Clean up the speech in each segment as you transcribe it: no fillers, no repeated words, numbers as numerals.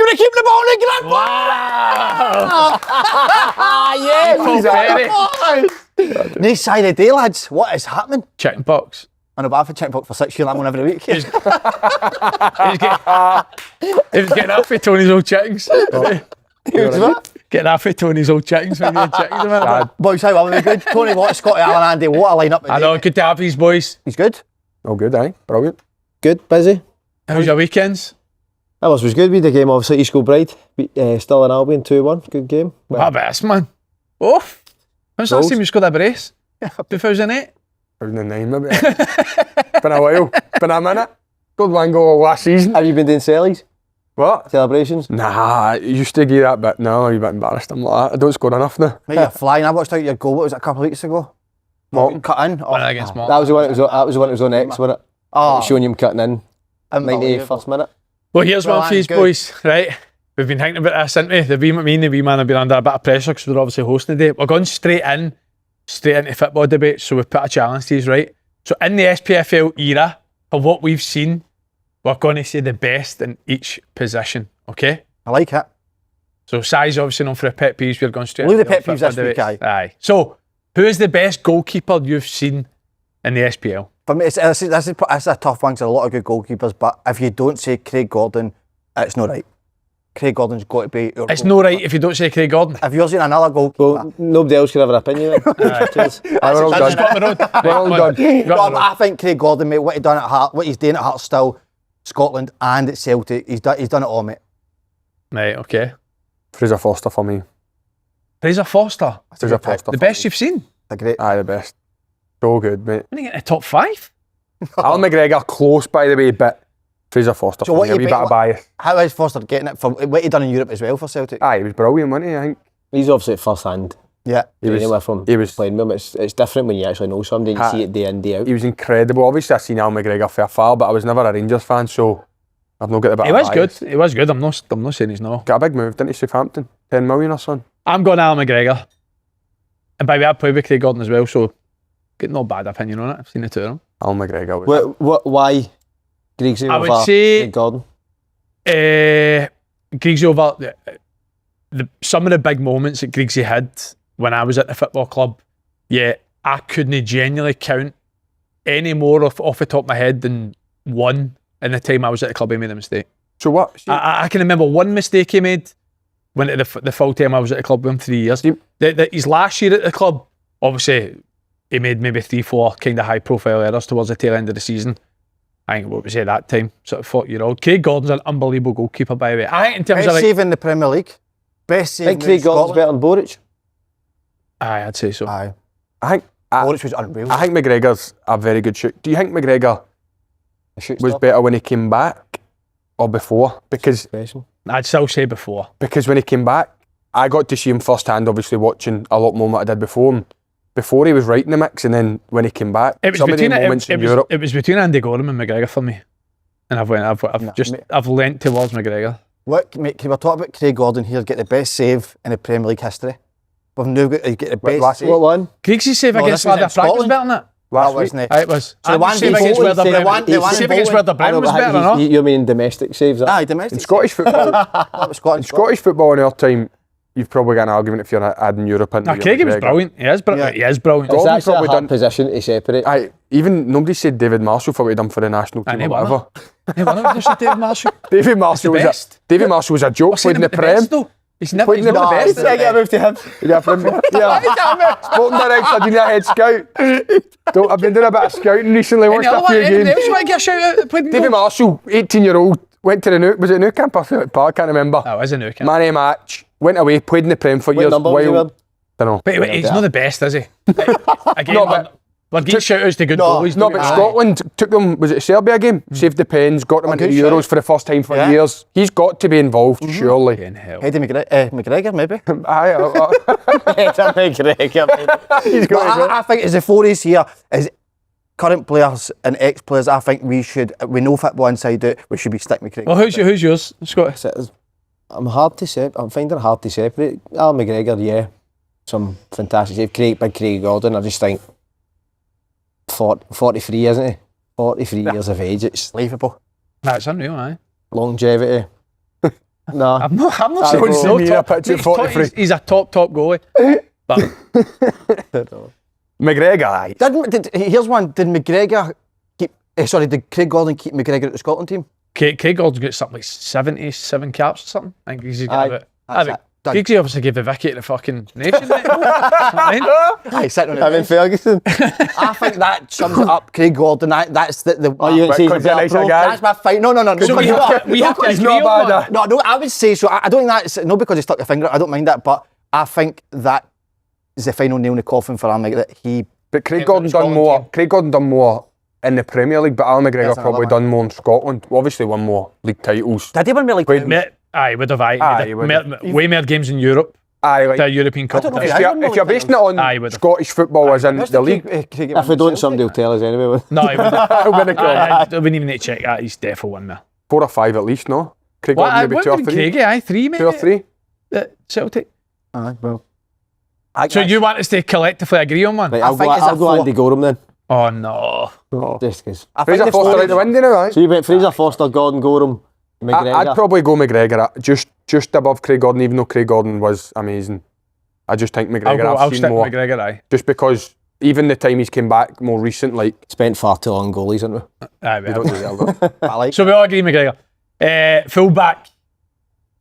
going to keep the ball in the grand Yes! Nice side of the day, lads. What is happening? Chicken pox. I know, but I've had chicken pox for 6 years. I'm on every week. He was getting up for Tony's old chickens. Getting up for Tony's old chickens. When chickens Boys, how are we? Good. Tony Watt, Scotty, Allan, Andy. What a line-up today. I know, good to have these boys. He's good. Oh, good, aye. Brilliant. Good, busy. How was your weekends? That was good. We had a game, obviously, East Kilbride. Still in Albion, 2-1. Good game. What a best, man. Oh, when's the last time you scored a brace? 2008? 2009 maybe. Been a while. Been a minute. Good one goal last season. Have you been doing sellies? What? Celebrations? Nah, I used to give that, but now I'm a bit embarrassed. I'm like that. I don't score enough now. Mate, you're flying. I watched out your goal. What was it, a couple of weeks ago? Morton. Cut in. One against Morton. That was the one. That was the one. It was on X, wasn't it? Oh, Showing him cutting in. 98th minute. Well, here's one for you good. boys, right? We've been thinking about this, haven't we? Me and the wee man have been under a bit of pressure because we're obviously hosting the day. We're going straight into football debate, so we've put a challenge to you, right? So in the SPFL era, for what we've seen, we're going to say the best in each position, okay? I like it. So Si's obviously known for a pet peeves. We're going straight Leave into the pet football peeves this week, debate. Aye. So, who is the best goalkeeper you've seen in the SPL? For me, this is a tough one because there are a lot of good goalkeepers, but if you don't say Craig Gordon, it's not right. Craig Gordon's got to be... It's no right if you don't say Craig Gordon. If you're saying another goalkeeper... Well, nobody else can have an opinion. Cheers. We're all done. We're all done. No, I think Craig Gordon, mate, what he's done at Heart, what he's doing at Heart still, Scotland and at Celtic, he's done it all, mate. Right, okay. Fraser Foster for me. Fraser Foster. Fraser Foster. The best you've seen? A great... Aye, the best. So good, mate. When you get in the top 5? Alan McGregor, close by the way, but Fraser Foster So for what me, a wee bit of bias. How is Foster getting it for what he done in Europe as well for Celtic? Aye, he was brilliant, wasn't he, I think? He's obviously at first hand. Yeah. He was playing with him. It's different when you actually know somebody and you see it day in, day out. He was incredible. Obviously, I've seen Alan McGregor for a while, but I was never a Rangers fan, so I've not got a bit He of was bias. good. He was good. I'm not saying he's not. Got a big move, didn't he, Southampton? 10 million or something. I'm going Allan McGregor. And by the way, I played with Craig Gordon as well, so get no bad opinion on it. I've seen the two of them. Alan McGregor. Was Why Griggsy I over would say Craig Gordon? Griggsy over some of the big moments that Griggsy had when I was at the football club. Yeah, I couldn't genuinely count any more off the top of my head than one in the time I was at the club he made a mistake. So what? See, I can remember one mistake he made when the full time I was at the club with him 3 years. His last year at the club, obviously, he made maybe 3-4 kind of high profile errors towards the tail end of the season. I think what we say at that time, sort of 40-year-old. Craig Gordon's an unbelievable goalkeeper, by the way. I think in terms Best of save in the Premier League. Best save I think Craig Gordon's better than Boric. Aye, I'd say so. Aye. I think Boric was unreal. I think McGregor's a very good shoot. Do you think McGregor was better when he came back or before? Because I'd still say before. Because when he came back, I got to see him firsthand, obviously watching a lot more than what I did before him. Before he was right in the mix, and then when he came back, It was some of the between moments in Europe. It was between Andy Gorham and McGregor for me, and I've leant towards McGregor. What, mate, can we talk about Craig Gordon here, get the best save in the Premier League history? We've now got to get the best save. What one? Griggs's save against this was in Werder Prague was Scotland. better than that. That wasn't it? Aye, it was. So the one save he against bowled, Werder the one Bremen. Save against Werder Bremen was better, no? You mean domestic saves? Aye, domestic. In Scottish football, That was Scotland. Scottish football in our time, you've probably got an argument if you're adding Europe into No, Craig was brilliant. He is brilliant. Yeah. He is brilliant. It's Gordon actually a probably hard done- position to separate. Aye, even nobody said David Marshall for what he done for the national team Aye, or whatever. Hey, why not just David Marshall? David Marshall the was best. David Marshall was a joke. Played in the Prem. He's never Played in the not the best. best. Yeah, move to him. Yeah, Sporting director, doing a head scout. I've been doing a bit of scouting recently. Watched a few Anyone games. else you want to get a shout out that played in David goal? Marshall, 18-year-old, went to the was it Nou Camp or Celtic Park? I can't remember. Oh, it was a new camp. Man of match, went away, played in the Prem for What years. number was he wearing? Don't know. But he's not the best, is he? Again, No, but- we're getting shout outs to good goalies. No, don't but we? Scotland took them, was it a Serbia game? Saved the pens, got them into the good Euros shout. for the first time for Yeah. years. He's got to be involved, surely. Fucking hell. Eddie McGregor, maybe. Aye, He's got I think as the four is here, as current players and ex-players, I think we know football inside out, we should be sticking with Craig. Well, who's yours, Scott? I'm finding it hard to separate. Allan McGregor, yeah, some fantastic save. Craig Gordon, I just think 43, isn't he? 43 years of age. It's Believable. That's unreal, aye. longevity. No. I'm not I saying don't he's see no me in a top. picture He's, 43. he's a top goalie. But McGregor, aye. Here's one. Did McGregor keep? Did Craig Gordon keep McGregor at the Scotland team? Craig Gordon's got something like 77 caps or something. I think he's got about. That's it. Done. Giggsy obviously gave the Vicky to the fucking nation. Mate. I mean, Aye, sitting on it. I mean, Ferguson. I think that sums it up. Craig Gordon. That's the. Oh, you Because he's a nice guy. That's my fight. No. So we have to He's agree not on bad. that. No, I would say so. I don't think that's no because he stuck your finger. I don't mind that, but I think that is the final nail in the coffin for Allan McGregor. That he. But Craig Yeah, Gordon but done Scotland more. team. Craig Gordon done more in the Premier League, but Allan McGregor That's probably another done more in Scotland. Obviously won more league titles. Did he win really? Played- Mate, aye, would have Aye, he would have. way more games in Europe Aye, like, to a European Cup. don't know if than- he has. if you're basing it on Aye, he would have. Scottish football as in the league, If we don't, somebody will tell us anyway. No, he wouldn't. I wouldn't I wouldn't even need to check that. He's definitely won there. 4 or 5 at least, no? Craig What? Gordon maybe 2 or 3. Craigie, aye, 3, mate. 2 or 3. At Celtic. Aye, well. So you want us to collectively agree on one? Right, I I'll think go, it's I'll a go four. Andy Gorham then. Oh no. Just because. Fraser Foster out the window now, aye? So you went Fraser Foster, Gordon, Gorham, McGregor. I'd probably go McGregor just above Craig Gordon, even though Craig Gordon was amazing. I just think McGregor I'll I've seen stick more. McGregor, aye. Just because even the time he's came back more recent, like Spent far too long goalies, haven't we? Aye, you don't deserve it. I like. So we all agree McGregor. Full back.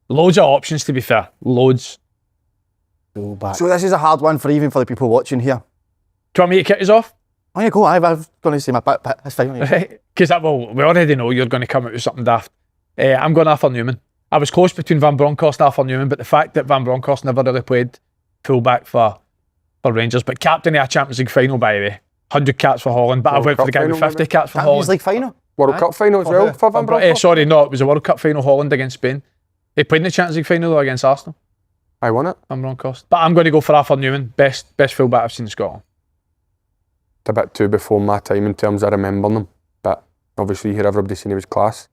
Loads of options to be fair. Loads. Go back. So this is a hard one for even for the people watching here. Do you want me to kick us off? Oh yeah, go. I was going to say my bit. That's fine. Because we already know you're going to come out with something daft. I'm going Arthur Newman. I was close between Van Bronckhorst and Arthur Newman, but the fact that Van Bronckhorst never really played fullback for Rangers, but captain of a Champions League final, by the way. 100 caps for Holland, but I World went for the Cup guy with final, 50 caps for Champions Holland. League final. World Cup final as well for Van Bronckhorst. Sorry, no, it was a World Cup final, Holland against Spain. He played in the Champions League final though against Arsenal. I won it. Van Bronckhorst. But I'm going to go for Arthur Newman, best fullback I've seen in Scotland. It's a bit too before my time in terms of remembering them, but obviously you hear everybody saying he was class.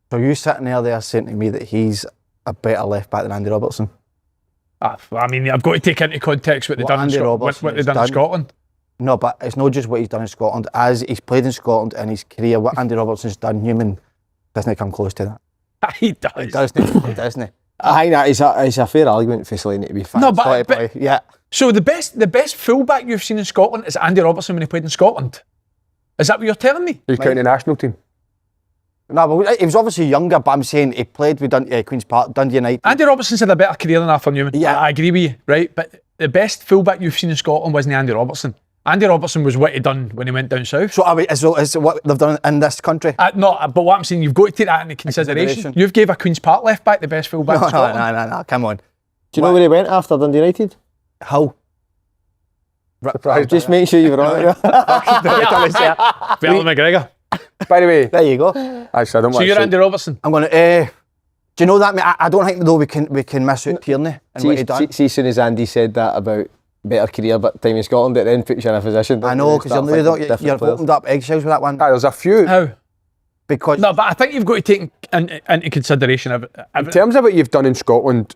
So you sitting there saying to me that he's a better left back than Andy Robertson? I mean, I've got to take into context what they've done, Andy Robertson what they've has done in done. Scotland. No, but it's not just what he's done in Scotland. As he's played in Scotland in his career, what Andy Robertson's done, Newman doesn't come close to that. He does. He doesn't he? I think that is a fair argument for Slaney to be fair. No, but Yeah. so the best fullback you've seen in Scotland is Andy Robertson when he played in Scotland. Is that what you're telling me? He's counting the national team. No, but he was obviously younger, but I'm saying he played with Queen's Park, Dundee United. Andy Robertson's had a better career than Arthur Newman. Yeah. I agree with you, right? But the best fullback you've seen in Scotland wasn't Andy Robertson. Andy Robertson was what he done when he went down south. So is what they've done in this country? No, but what I'm saying, you've got to take that into consideration. You've gave a Queen's Park left back the best fullback in Scotland. No, come on. Do you know where he went after Dundee United? How? Just make sure you were on it. Well, McGregor. By the way, There you go. actually I don't So want to you're say Andy Robertson. I'm going to. Do you know that? Mate? I don't think though we can miss out Tierney and what he done. See, as soon as Andy said that about better career but time in Scotland, it then puts you in a position. I know because you've opened up eggshells with that one. there's a few. How? Because No, but I think you've got to take into consideration In terms of what you've done in Scotland,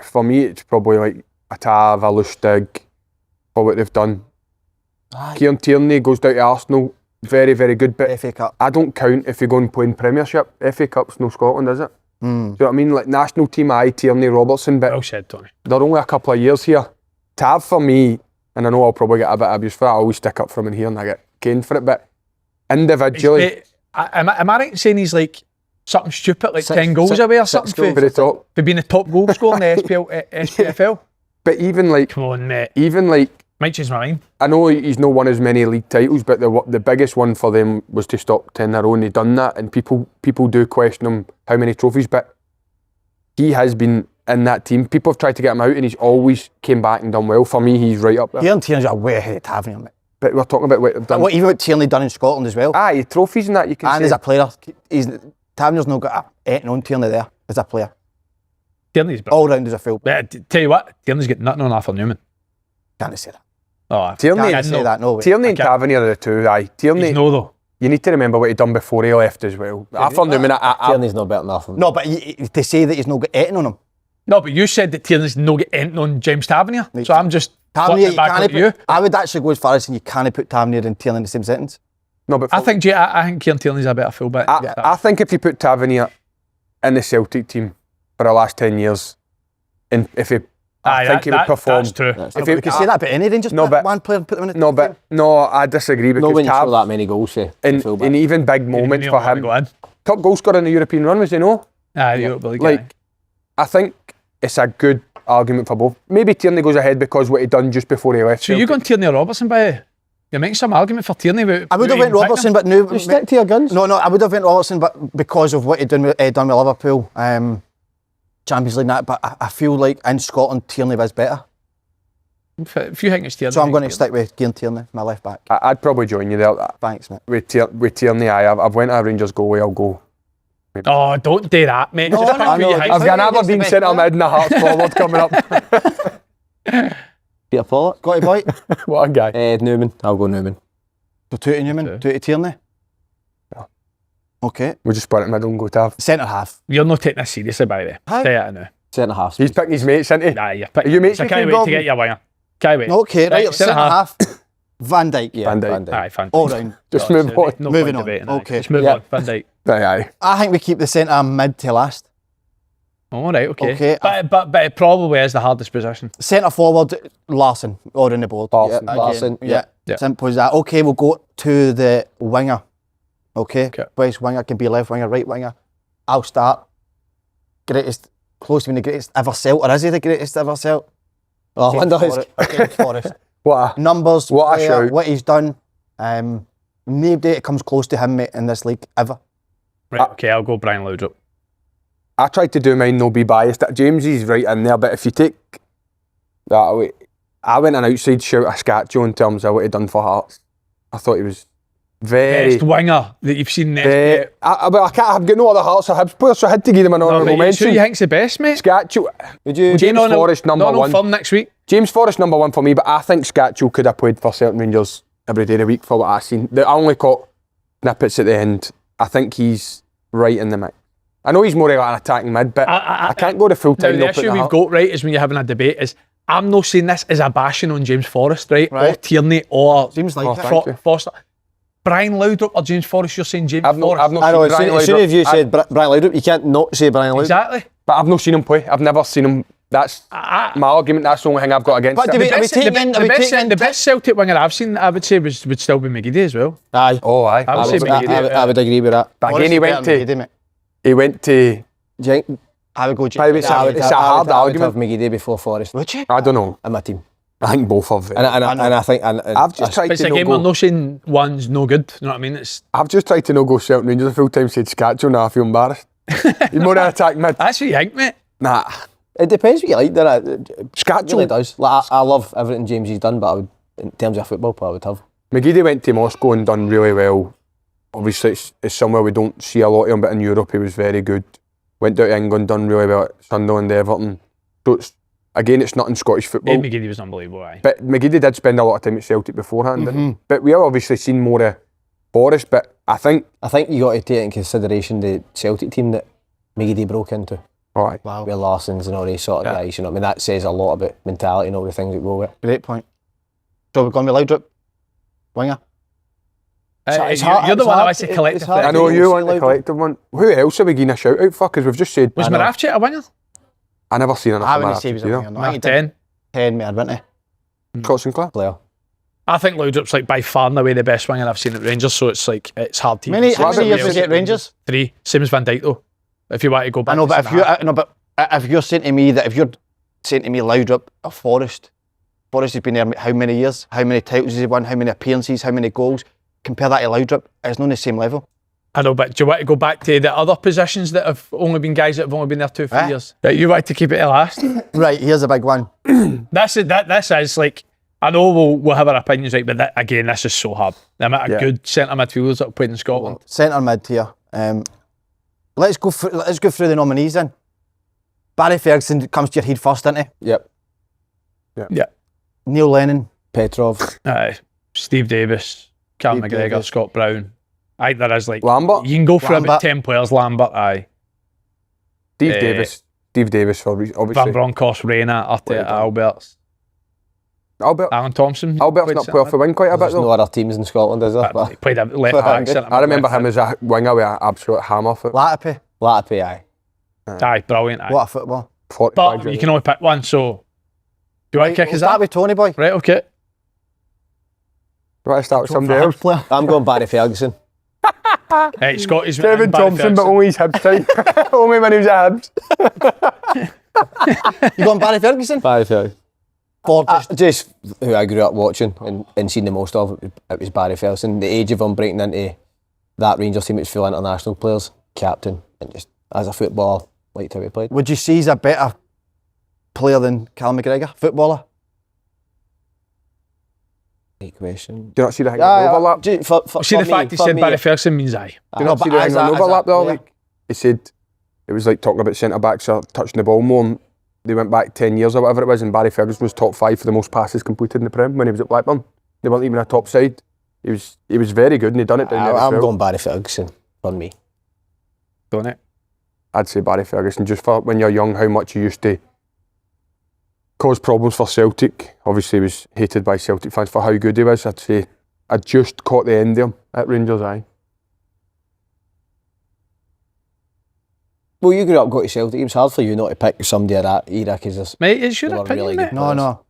for me it's probably like a Tav, a Lustig, for what they've done. Kieran Tierney goes down to Arsenal, very, very good, but FA Cup. I don't count if you go and play in Premiership. FA Cup's no Scotland, is it? Do you know what I mean? Like national team, Tierney, Robertson, but Well said, Tony. they're only a couple of years here. Tav for me, and I know I'll probably get a bit of abuse for that, I always stick up for him in here and I get caned for it, but individually, Am I right in saying he's like something stupid, like 10 goals six- away or six something goals. for the top. for being the top goal scorer in the SPFL? But even like, Come on, mate. Might change my mind. I know he's not won as many league titles, but the biggest one for them was to stop 10 in a row, and he done that. And people do question him how many trophies, but he has been in that team. People have tried to get him out, and he's always came back and done well. For me, he's right up there. Kieran Tierney's are way ahead of Tavernier, mate. But we're talking about what they've done. Even what Tierney done in Scotland as well. Aye, trophies and that you can And say. as a player, Tavernier's not got anything on Tierney there as a player. Tierney's brilliant. All round as a full. Tell you what, Tierney's got nothing on Arthur Newman. Can't say that. Oh, Tierney, Can't say that, no way. Tierney and I can't- Tavernier are the two. Aye, Tierney. he's no though. You need to remember what he done before he left as well. I found him in Tierney's not better than Arthur. No, but to say that he's not got anything on him. No, but you said that Tierney's no get anything on James Tavernier. Right. So I'm just Tavernier, flipping it back onto you. I would actually go as far as saying you can't put Tavernier and Tierney in the same sentence. No, but I think Kieran Tierney's a better fullback. I think if you put Tavernier in the Celtic team for the last 10 years, and if he, I think he would perform. That's true. If you could say that about any Rangers, one player and put them in the No, I disagree because No, when you Tab, score that many goals, and even big moments for him. Top goal scorer in the European run, was he no? Like, I think it's a good argument for both. Maybe Tierney goes ahead because what he done just before he left. So you going Tierney or Robertson, by you're making some argument for Tierney. I would have went Robertson, but no. You stick to your guns. No, I would have went Robertson, but because of what he done with Liverpool, Champions League and that. But I feel like in Scotland, Tierney was better. If you think it's Tierney, so I'm going to stick with Kieran Tierney, my left back. I'd probably join you there. Thanks, mate. With Tierney, I've went to a Rangers goalie. I'll go. Maybe. Oh, don't do that, mate. No, I've got an Aberdeen centre mid and a Hearts forward coming up. Peter Pollock. Scotty boy. What a guy. Newman. I'll go Newman. So 2 to Newman, 2 to Tierney. Yeah. Okay. We'll just split it middle and go to Centre half. You're not taking this seriously, by the way. Hi. Say it now. Centre half. He's picking his mates, isn't he? Nah, you're Are you mates so I with can't him, wait to get your winger. Can't wait. Okay, right. Centre half. Van Dijk. Yeah, Van Dijk. Aye, Van Dijk. All round. Just move on. No Moving point on. debating, Okay. Just move on. Van Dijk. Aye. I think we keep the centre mid to last. All right, okay. Okay. But it probably is the hardest position. Centre forward, Larson, or on the board. Larson. Again, Larson, Yeah. Yeah. Simple as that. Okay, we'll go to the winger. Okay. Okay. West winger can be left winger, right winger. I'll start. Greatest, close to being the greatest ever Celt, or is he the greatest ever Celt? Oh, James Windows. Forrest. What a Numbers, What a player, shout. what he's done. Nobody comes close to him, mate, in this league ever. Right, okay, I'll go Brian Laudrup. I tried to do mine, no be biased. James is right in there, but if you take that away, I went an outside shout at Scatcho in terms of what he done for Hearts. I thought he was very... Best winger that you've seen next. I've got no other Hearts or Hibs players, so I had to give him an honourable Who mention. you think's the best, mate? Scatcho. James Forrest number one. Firm next week. James Forrest number one for me, but I think Scatcho could have played for certain Rangers every day of the week for what I've seen. I only caught snippets at the end. I think he's right in the mix. I know he's more like an attacking mid, but I can't go to full time. The issue we've got, right, is when you're having a debate is I'm not saying this as a bashing on James Forrest, right? Or Tierney or Seems like Foster. Brian Laudrup or James Forrest, you're saying James Forrest. I know, as soon as you said Brian Laudrup, you can't not say Brian Laudrup. Exactly. But I've not seen him play. I've never seen him. That's my argument. That's the only thing I've got against But him. The best Celtic winger I've seen, I would say, would still be McGeady as well. Aye. Oh, aye. I would say McGeady. I would agree with that. But again, he went to... I would go It's a hard I would have argument. McGeady before Forrest Would you? I don't know. in my team. I think both of them. And I think... I've just tried But it's to again, we're go... not saying one's no good. You know what I mean? It's I've just tried to not go Celtic Rangers a full time, said Scatcho, now I feel embarrassed. He's more an attack mid. that's what you think, mate. Nah. It depends what you like. It Scatcho. really does. Like, I love everything James has done, but I would, in terms of football player, I would have. McGeady went to Moscow and done really well. Obviously, it's somewhere we don't see a lot of him, but in Europe he was very good. Went down to England, done really well at Sunderland, Everton. So it's not in Scottish football. McGeady was unbelievable, aye. But McGeady did spend a lot of time at Celtic beforehand. didn't he? But we have obviously seen more of Forrest, but I think you got to take into consideration the Celtic team that McGeady broke into. All right. Wow. With Larsons and all these sort of guys, you know what I mean? That says a lot about mentality and all the things that go with it. Great point. So we're going with Laudrup, winger. You're the one that wants to collective. I know you want the collective one. Who else are we giving a shout out for? Because we've just said... Was Marafchik a winger? I never seen enough I of wouldn't say he was a winger. Marafchik No, Mark he 10. did 10 metre, didn't he? Scott Sinclair. Player. I think Laudrup's like by far and away the best winger I've seen at Rangers, so it's like it's hard to. How many years was he at Rangers? 3. Same as Van Dijk though. If you want to go back. I know, but if you're saying to me Laudrup or Forrest has been there how many years? How many titles has he won? How many appearances? How many goals? Compare that to Laudrup, it's not on the same level. I know, but do you want to go back to the other positions that have only been guys that have only been there 2-3 years? Right, you want to keep it at last? Right, here's a big one. This is like, I know we'll have our opinions, right, but this is so hard. The amount of good centre midfielders that have played in Scotland. Centre mid here. Let's go through the nominees then. Barry Ferguson comes to your head first, doesn't he? Yep. Yeah. Neil Lennon. Petrov. Aye. Steve Davis, Cal Steve McGregor, Davis. Scott Brown. I think there is like Lambert. You can go for Lambert. about 10 players. Lambert, aye. Steve Davis for obviously. Van Bronckhorst, Reina, Arteta, Alberts. Alan Thompson. Albert's not played for wing quite a bit There's no though. other teams in Scotland, is there? He played a left back. I remember him as a winger with an absolute hammer foot. Latipi. Latipi, aye. Aye, brilliant. Aye. What a football. 45 But you can only pick one, so do you want to kick We'll us start that? with Tony, boy. Right, okay. You want to start with somebody For else? Hibs player. I'm going Barry Ferguson. Right, Scotty's Kevin Thompson, but only his Hibs time. Only when he was at Hibs. You going Barry Ferguson? Barry Ferguson. For Just who I grew up watching and seen the most of, it was Barry Ferguson. The age of him breaking into that Rangers team, it was full international players, captain, and just as a footballer, liked how he played. Would you see he's a better player than Callum McGregor, footballer? Great question. Do you not see the thing overlap? Do See, the fact he said Barry Ferguson means aye. you not see the thing overlap though? Like, he said, it was like talking about centre-backs are touching the ball more, and they went back 10 years or whatever it was, and Barry Ferguson was top 5 for the most passes completed in the Prem when he was at Blackburn. They weren't even a top side. He was very good, and he done it down there as I'm well. going Barry Ferguson for me. Don't it? I'd say Barry Ferguson, just for when you're young, how much you used to cause problems for Celtic. Obviously, he was hated by Celtic fans for how good he was. I'd say I just caught the end of him at Rangers, aye. Well, you grew up going to Celtic. It was hard for you not to pick somebody of that era because Mate, it's your they were opinion, really mate. good. No.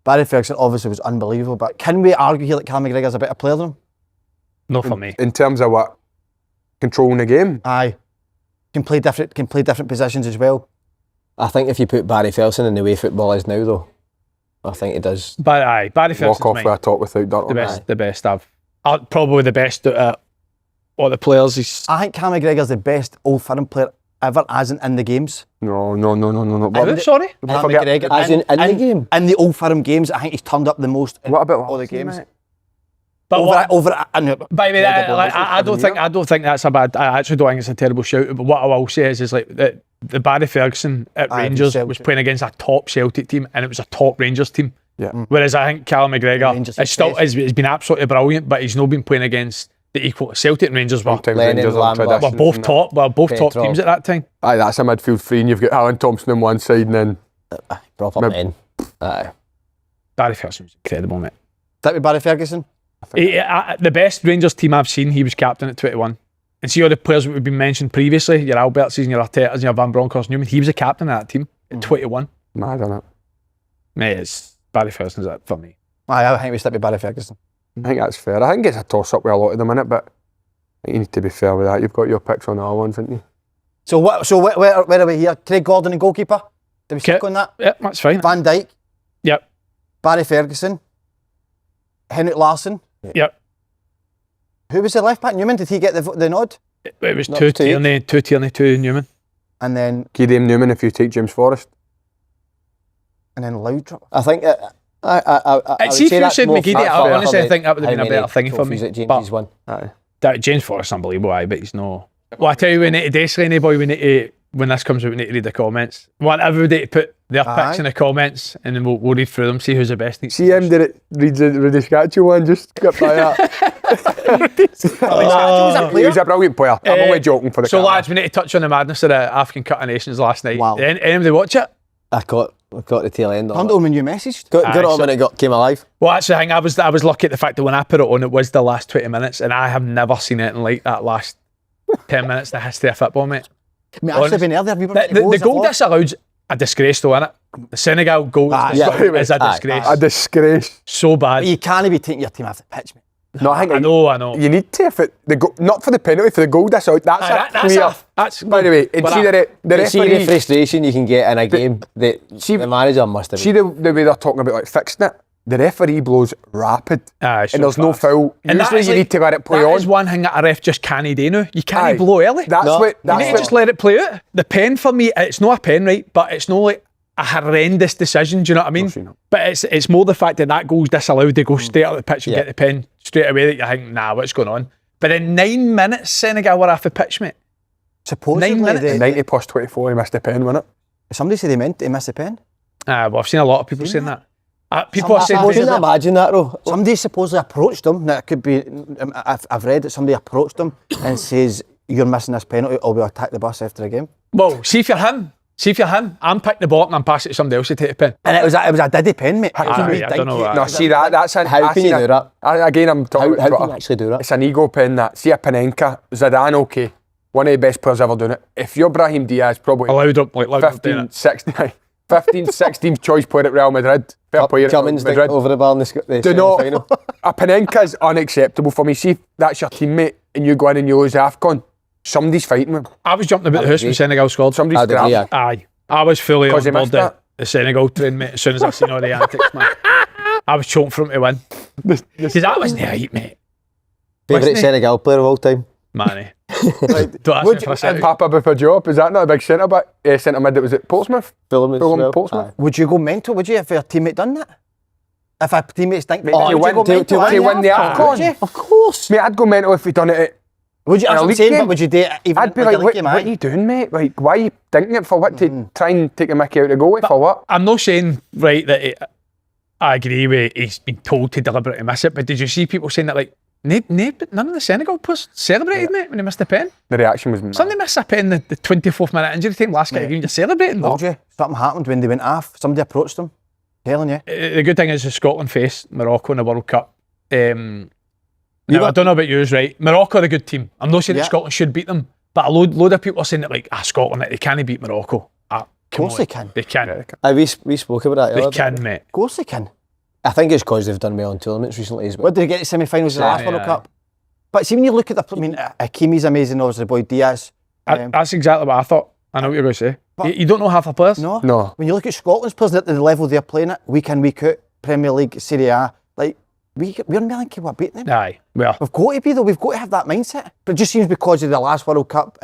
Barry Ferguson obviously was unbelievable, but can we argue here that Callum McGregor's a better player than him? No for me. In terms of what? Controlling the game? Aye. Can play different positions as well. I think if you put Barry Ferguson in the way football is now, though, I think it does. But aye, Barry Walk Ferguson's off mine. with a top without dirt on. The best I've... probably the best out of all the players. He's... I think Callum McGregor's the best Old Firm player ever, as in the games. No. Who, sorry? Callum forget- McGregor, As in the game? In the Old Firm games, I think he's turned up the most in What about all the last year, games. mate? But By the way, I don't think that's a bad. I actually don't think it's a terrible shout. But what I will say is like the Barry Ferguson at Aye, Rangers Celtic. was playing against a top Celtic team, and it was a top Rangers team. Yeah. Whereas I think Callum McGregor Rangers has still success. has been absolutely brilliant, but he's not been playing against the equal Celtic and Rangers were. Sometimes Lennon, Rangers are Lambert. Were traditions both and that. top. Were both top Petrov. teams at that time. Aye, that's a midfield three, and you've got Allan Thompson on one side, and then Proper Maybe- men. Aye. Barry Ferguson was incredible, mate. That with Barry Ferguson? The best Rangers team I've seen, he was captain at 21. And see all the players that have been mentioned previously, your Albertses and your Artetas and your Van Bronckhorst, Newman, he was a captain of that team at 21. mad on it. Mate, it's Barry Ferguson's it for me. Aye, I think we stick with Barry Ferguson. I think that's fair. I think it's a toss up with a lot of them in it, but I think you need to be fair with that. You've got your picks on the other ones, haven't you? So where are we here? Craig Gordon and goalkeeper? Did we stick on that? Yeah, that's fine. Van Dijk, Yep, Barry Ferguson, Henrik Larsson. yep. Who was the left back? Newman, did he get the nod? It was Not two two. Tierney, two Newman. And then Gideon Newman if you take James Forrest. Loudrop. I think I would See, if say you that's said more McGeady, fair I for honestly the- think that would have how been a many better thing for me. trophies that James But has won. Aye. that James Forrest's unbelievable, aye, but he's no. Well, I tell you, we need to do Slaney boy. We need to, when this comes out, we need to read the comments. We want everybody to put their Aye. picks in the comments, and then we'll read through them, see who's the best. See him did it reads the Radiscaccio one, just get by that. He was a brilliant player. I'm only joking for the So camera. lads, we need to touch on the madness of the African Cup of Nations last night. Wow. Did anybody watch it? I got the tail end of Turned it. on when you messaged. Got Aye, it on so- when it came alive. Well, that's the thing. I was lucky at the fact that when I put it on, it was the last 20 minutes, and I have never seen anything like that last 10 minutes in the history of football, mate. I mean, actually been there. Have you been The goal disallowed's a disgrace, though, innit? The Senegal goal Aye, is a aye, disgrace. A disgrace. So bad. You can't be taking your team off the pitch, mate. No, I think I know. you need to, if it, not for the penalty, for the goal disallowed. That's Aye, a clear. that's By the way, and but see I- the See the referee. frustration you can get in a game that see- the manager must have See been. the way they're talking about like fixing it. The referee blows rapid, Aye, so and there's no fast. foul. And that Usually is you like- need to let it play that on. is one thing that a ref just can't do now. You can't Aye. blow early. That's No. what. You That's need to what. just let it play out. The pen for me, it's not a pen, right? But it's not like a horrendous decision. Do you know what I mean? course you know. But it's more the fact that goal's disallowed. They go straight out the pitch and Yeah. get the pen straight away. That you think, nah, what's going on? But in 9 minutes, Senegal were off the pitch, mate. Supposedly, 9 minutes. 90 plus 24, he missed the pen, wasn't it? somebody said they meant to miss the pen. Well, I've seen a lot of people saying that. People are saying Some- Can you imagine that though? Somebody supposedly approached them. Now it could be. I've read that somebody approached them and says, "You're missing this penalty, or we'll attack the bus after the game." well, see if you're him, I'm picking the ball up and I'm passing it to somebody else to take the pen. And it was a diddy pen, mate. It was a Aye, wee I don't know dinky- that. No, see that's an. How I can seen you a- do that? Again, I'm talking How about can Twitter. you actually do that? It's an ego pen that. See a Panenka, Zidane, okay. One of the best players ever doing it. If you're Brahim Diaz, probably Allowed up, like, loud up doing 15, it. 16, 15th, 16th choice player at Real Madrid. Fair play at Real Cummins Madrid. over the bar in the Do not. semi-final. A Panenka's unacceptable for me. See if that's your teammate and you go in and you lose AFCON, somebody's fighting with him. I was jumping about the house when Senegal scored. Somebody's I'd agree, grabbing. yeah. Aye. I was fully on 'Cause he board missed that. the Senegal train, mate, as soon as I seen all the antics, man. I was choking for him to win. Because that wasn't the height, mate. Favourite Wasn't he? Senegal player of all time? Manny. Don't ask Would me for you, a second. Papa Buffajob, is that not a big centre back? Centre mid that was at Portsmouth? Fulham as Fulham, well. Portsmouth. Would you go mental, would you, if your teammate done that? If a teammate think Mate, to win- to win the AFCON. Would you? Of course. Mate, I'd go mental if he'd done it. Would you? In a That's what I'm league saying, game? but would you do it even I'd be like like, a what league game, are aye? you doing, mate? Like, why are you thinking it for what? To try and take a mickey out of the goalie for what? I'm not saying, right, that I agree with he's been told to deliberately miss it, but did you see people saying that, like, none of the Senegal players celebrated, mate, when they missed a pen? The reaction was mad. Somebody missed a pen the 24th minute injury time last game, you're celebrating, though. Told you, something happened when they went off. Somebody approached them. Telling you. The good thing is that Scotland faced Morocco in the World Cup. Now, I don't know about yours, right? Morocco are a good team. I'm not saying that Yeah. Scotland should beat them, but a load of people are saying that, like, Scotland, they can't beat Morocco. Of course they can. They can. We spoke about that They earlier. can, mate. Of course they can. I think it's because they've done well in tournaments recently as well. What did they get to semi-finals of the last Semi, World aye. Cup? But see, when you look at the, I mean, Hakimi's amazing, obviously, the boy Diaz. That's exactly what I thought. I know what you're going to say. But- You don't know half the players? No. No. When you look at Scotland's players at the level they're playing at, week in, week out, Premier League, Serie A, like, we're more than capable of beating them. Aye. Well, We've got to be, though. We've got to have that mindset. But it just seems because of the last World Cup,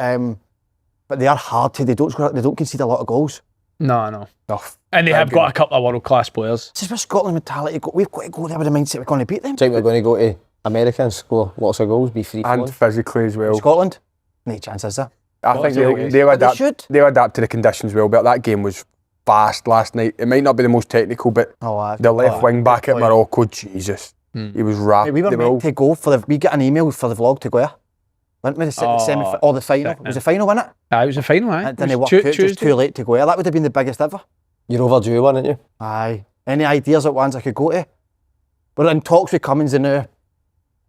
but they are hard to, they don't concede a lot of goals. no. No. And they have got a couple of world-class players. This is where Scotland mentality, we've got to go there with the mindset we're going to beat them. Do you think we're going to go to America and score lots of goals, be free And flowing? physically as well. Scotland? No chance, is there? I think Scotland's they'll But they adapt. should. They'll adapt to the conditions well. But that game was fast last night. It might not be the most technical, but the left wing back at Morocco, Jesus, he was rapid. We were meant to go for we got an email for the vlog to go there. Weren't we the semi or the final? It was the final, wasn't it? Aye, it was the final, aye. It didn't It work was out, just too late to go there. That would have been the biggest ever. You're overdue one, aren't you? Aye. Any ideas at ones I could go to? We're in talks with Cummins and now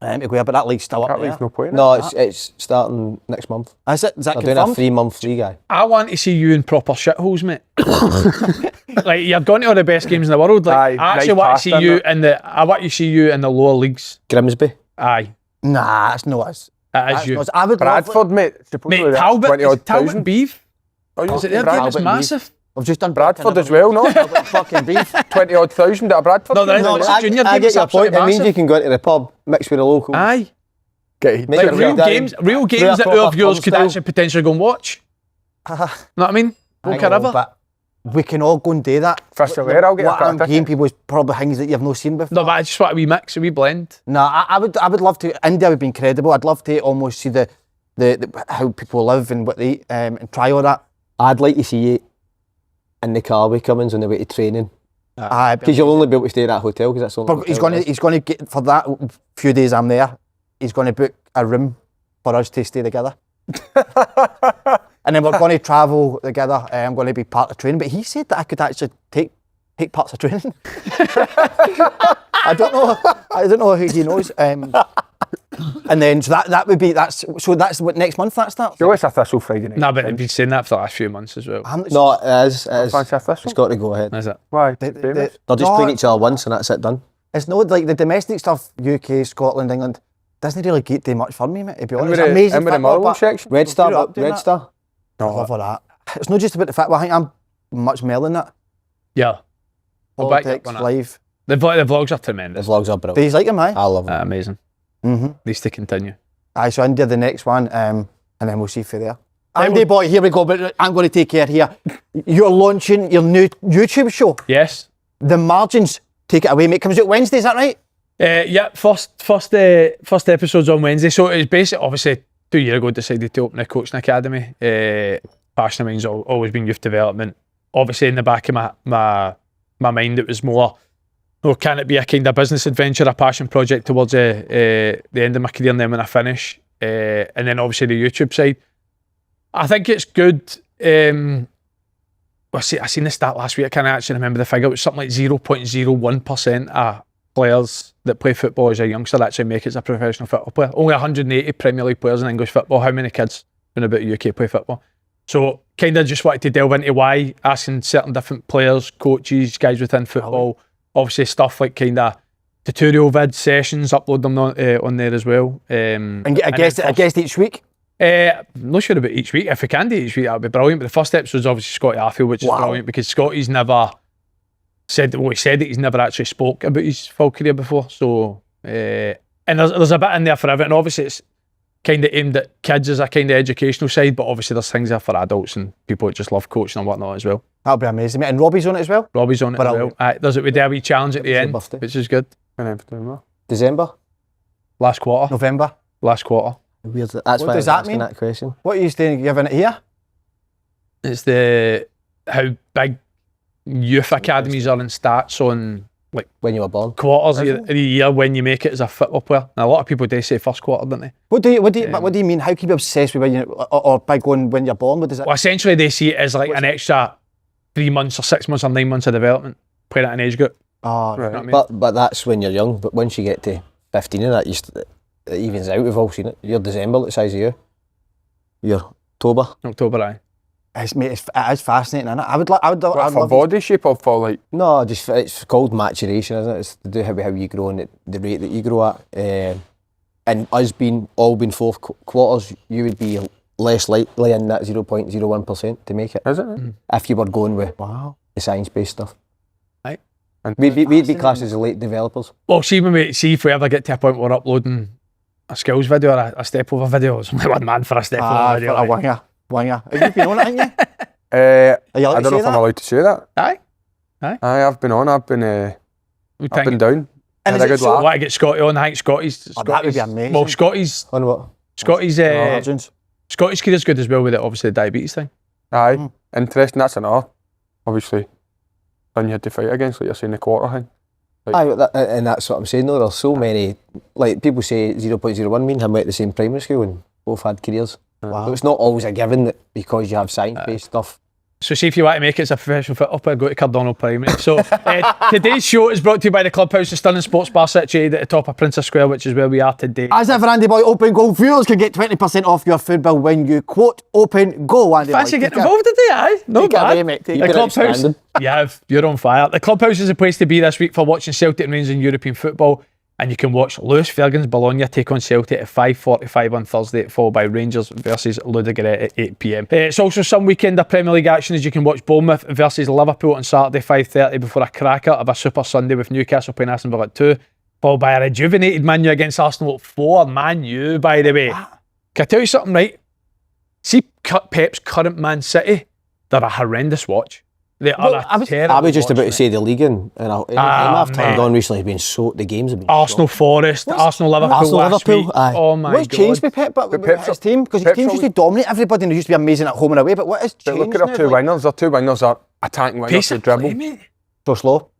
to go there, but that league's still up That there. leaves no point. No, it's starting next month. Is that They're doing a confirmed? 3-month free guy. I want to see you in proper shitholes, mate. Like, you're going to all the best games in the world. Like, Aye, I actually nice want to pasta see and you that. I want to see you in the lower leagues. Grimsby. Aye, Nah, that's not us. that is That's you. not us. I would love Bradford, mate. Supposedly Mate, that's Talbot, 20-odd Talbot thousand. Beef. Oh, Is it their Brad- game? It's Talbot massive. We've just done Bradford as well, no? Talbot fucking beef. 20-odd thousand at a Bradford. No, there game, is isn't not. it? It's a junior I game, get it's your absolutely point. It means massive. you can go into the pub, mix with the local. Aye. Get Make Like, it real down. games Through a that two proper of yours pub could style. actually potentially go and watch. Know what I mean? Boca River. But we can all go and do that. Fistulaire, I'll get a What I'm practice. getting people is probably things that you've not seen before. No, but I just want a wee mix, a wee blend. No, I would love to. India would be incredible. I'd love to almost see the how people live and what they eat and try all that. I'd like to see you in the car with Cummins on the way to training. Aye, Because you'll only be able to stay in that hotel because that's the only but he's hotel going there is. to get for that few days I'm there. He's going to book a room for us to stay together, and then we're going to travel together. I'm going to be part of training. But he said that I could actually take parts of training. I don't know who he knows. And then so that's what next month that starts. Sure, it's a Thistle Friday night. No, but they've been saying that for the last few months as well. No, it is. It is. Fancy a Thistle? It's got to go ahead. Is it? Why? The- Famous? They're just No, playing each other once and that's it done. It's not like the domestic stuff. UK, Scotland, England doesn't really get too much for me, mate. To be In honest, with it's the- amazing. in with the football, Motherwell but section? Red Star, Grew up doing Red that. Star. I love all that. It's not just about the fact. Well, I think I'm much more than that. Yeah. We'll back you up Politics, on that. live. The vlogs are The tremendous. vlogs are Do brilliant. you like them, aye? I love them. Amazing. Mm-hmm. Needs to continue. Aye, so India the next one, and then we'll see for there. Andy boy, here we go. But I'm going to take care here. You're launching your new YouTube show. Yes. The Margins. Take it away, mate. Comes out Wednesday, is that right? Yeah, first episode's on Wednesday. So it's basically, obviously, 2 years ago, decided to open a coaching academy. Passion of mine's always been youth development. Obviously, in the back of my mind, it was more, can it be a kind of business adventure, a passion project towards the end of my career and then when I finish? And then obviously the YouTube side. I think it's good. I seen the stat last week, I can't actually remember the figure. It was something like 0.01% of players that play football as a youngster actually make it as a professional football player. Only 180 Premier League players in English football. How many kids when about UK play football. So kind of just wanted to delve into why, asking certain different players, coaches, guys within football, obviously stuff like kind of tutorial vid sessions, upload them on there as well. And get a guest each week. I'm not sure about each week. If we can do each week, that would be brilliant. But the first episode is obviously Scotty Arfield, which is brilliant because Scotty's never said that he's never actually spoke about his full career before. So, and there's a bit in there for everything. Obviously, it's kind of aimed at kids as a kind of educational side, but obviously there's things there for adults and people that just love coaching and whatnot as well. That'll be amazing, mate. And Robbie's on it as well? Robbie's on it as well. Does it with a wee challenge at the end, which is good. December? Last quarter. November? Last quarter. Weird. That's what why does I was that mean? asking that question. What are you giving it here? It's how big youth academies are in stats on like when you were born. Quarters of the year when you make it as a football player. Now, a lot of people do say first quarter, don't they? What do you mean? How can you be obsessed with when you or by going when you're born? What does that? Well, essentially they see it as like an extra 3 months or 6 months or 9 months of development playing at an age group. Oh, right. You know what I mean? But that's when you're young. But once you get to 15 and that, it evens out. We've all seen it. You're December, the size of you. You're October, aye. It is fascinating, isn't it? I would love for body shape or for like... No, just it's called maturation, isn't it? It's to do how you grow and the rate that you grow at. And us being fourth quarters, you would be less likely in that 0.01% to make it. Is it? If you were going with the science-based stuff. Right. And we'd be classed as elite developers. Well, see if we ever get to a point where we're uploading a skills video or a step over video, there's only one man for a step over video. For a winger. Have you been on it, haven't you? I don't know if I'm allowed to say that. Aye, I've been on. I've been up and down. And had a good laugh. I want to get Scotty on. I think Scotty's that would be amazing. Well, Scotty's on what? Scotty's career's good as well with it. Obviously, the diabetes thing. Aye, interesting. That's another. Obviously, one you had to fight against, like you're saying, the quarter thing. Like, and that's what I'm saying. Though there's so many. Like people say, 0.01 mean him at the same primary school and both had careers. Wow. So it's not always a given that because you have science-based stuff. So see if you want to make it as a professional football player, go to Cardonald Primary. So today's show is brought to you by the Clubhouse, the stunning sports bar situated at the top of Princess Square, which is where we are today. As ever, Andy Boy, Open Goal viewers can get 20% off your food bill when you quote Open Goal. Andy Fancy Boy, getting involved today, aye? No bad. The Clubhouse, you're on fire. The Clubhouse is a place to be this week for watching Celtic and Rangers in European football. And you can watch Lewis Ferguson's Bologna take on Celtic at 5:45 on Thursday, followed by Rangers versus Ludogorets at 8 p.m. It's also some weekend of Premier League action as you can watch Bournemouth versus Liverpool on Saturday 5:30 before a cracker of a Super Sunday with Newcastle playing Aston Villa at 2, followed by a rejuvenated Man U against Arsenal at 4. Man U, by the way. Can I tell you something, right? See Pep's current Man City, they're a horrendous watch. They are terrible. I was just about to say the league and I've turned on recently has been so the games have been Arsenal Forest, Arsenal Liverpool. Oh my God. What's changed with Pep with his team? Because his team used to dominate everybody and they used to be amazing at home and away, but what has changed? Look at their two wingers. Their two wingers are attacking wingers to dribble. So slow.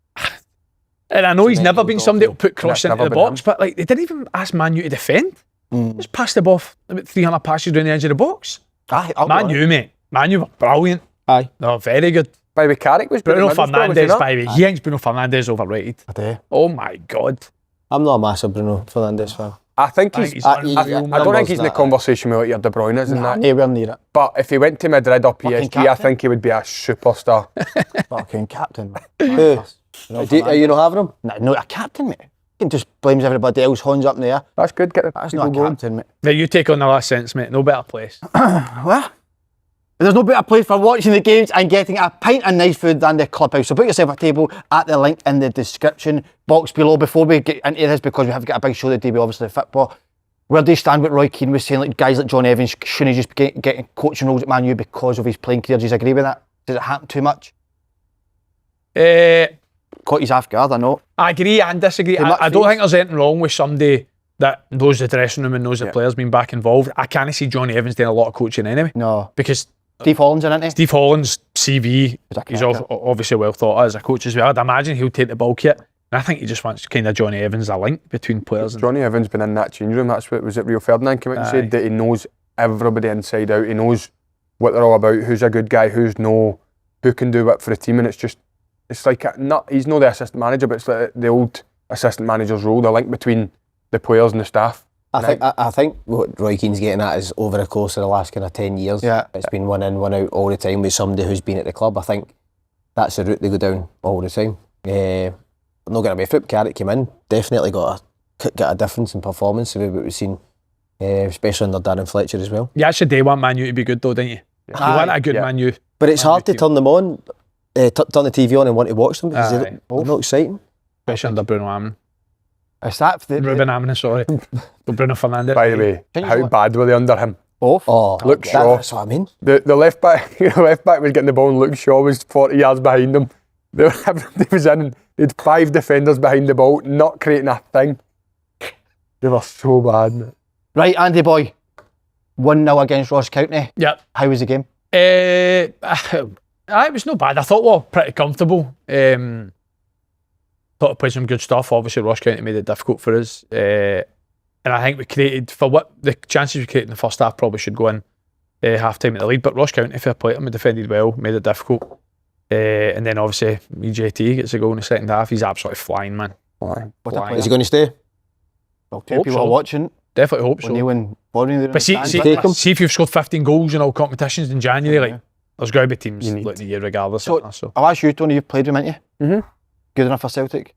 And I know he's never been somebody that'll put cross into the box, but like they didn't even ask Man U to defend. Just passed the ball about 300 passes around the edge of the box. Man U, mate. Man U were brilliant. Aye. They were very good. By the way, Carrick was Bruno Fernandes, by the way. He thinks Bruno Fernandes overrated. I do. Oh my God. I'm not a massive Bruno Fernandes fan. I think he's I don't think he's in the conversation with like your De Bruyne is and that. Nowhere near it. But if he went to Madrid or PSG, I think he would be a superstar. Fucking captain, man. Are you not having him? No, a captain, mate. He just blames everybody else, horns up in the air. That's good. That's not a captain, mate. Now you take on the last sentence, mate. No better place. What? There's no better place for watching the games and getting a pint of nice food than the Clubhouse. So put yourself a table at the link in the description box below. Before we get into this, because we have got a big show today, obviously football. Where do you stand with Roy Keane was saying like guys like John Evans shouldn't just be getting coaching roles at Man U because of his playing career? Do you agree with that? Does it happen too much? Caught his off guard, I know. I agree and disagree. I don't think there's anything wrong with somebody that knows the dressing room and knows the players being back involved. I can't see Johnny Evans doing a lot of coaching anyway. No. Because Steve Holland's in, isn't he? Steve Holland's CV, he's obviously well thought of as a coach as well. I'd imagine he'll take the bulk of it. And I think he just wants kind of Johnny Evans a link between players. Johnny Evans been in that change room. That's what was it. Rio Ferdinand came out and said that he knows everybody inside out. He knows what they're all about. Who's a good guy? Who can do what for the team? And it's like he's not the assistant manager, but it's like the old assistant manager's role. The link between the players and the staff. I think what Roy Keane's getting at is over the course of the last kind of 10 years, it's been one in, one out all the time with somebody who's been at the club. I think that's the route they go down all the time. I'm not going to be Flip Carrick came in, definitely got a difference in performance of what we've seen, especially under Darren Fletcher as well. You actually do want Man U to be good though, don't you? You want a good Man U. But it's hard to turn them on, turn the TV on and want to watch them because they're not exciting. Especially under Bruno Amman. Is that Ruben Amman, sorry. Bruno Fernandes. By the way, how bad were they under him? Luke Shaw. That's what I mean. The left back, was getting the ball, and Luke Shaw was 40 yards behind him. They was in. They had 5 defenders behind the ball, not creating a thing. They were so bad. Man. Right, Andy boy, 1-0 against Ross County. Yep. How was the game? It was not bad. I thought we were pretty comfortable. Thought we played some good stuff. Obviously, Ross County made it difficult for us. And I think we created, for what the chances we created in the first half probably should go in half time at the lead. But Ross County, fair play to him, we defended well, made it difficult. And then obviously, JT gets a goal in the second half. He's absolutely flying, man. Flying. Is he going to stay? Well, two people are watching. Definitely hope so. O'Neill and Bodden, but see if you've scored 15 goals in all competitions in January, there's got to be teams looking at you regardless of that. So I'll ask you, Tony, you've played with him, haven't you? Mm-hmm. Good enough for Celtic?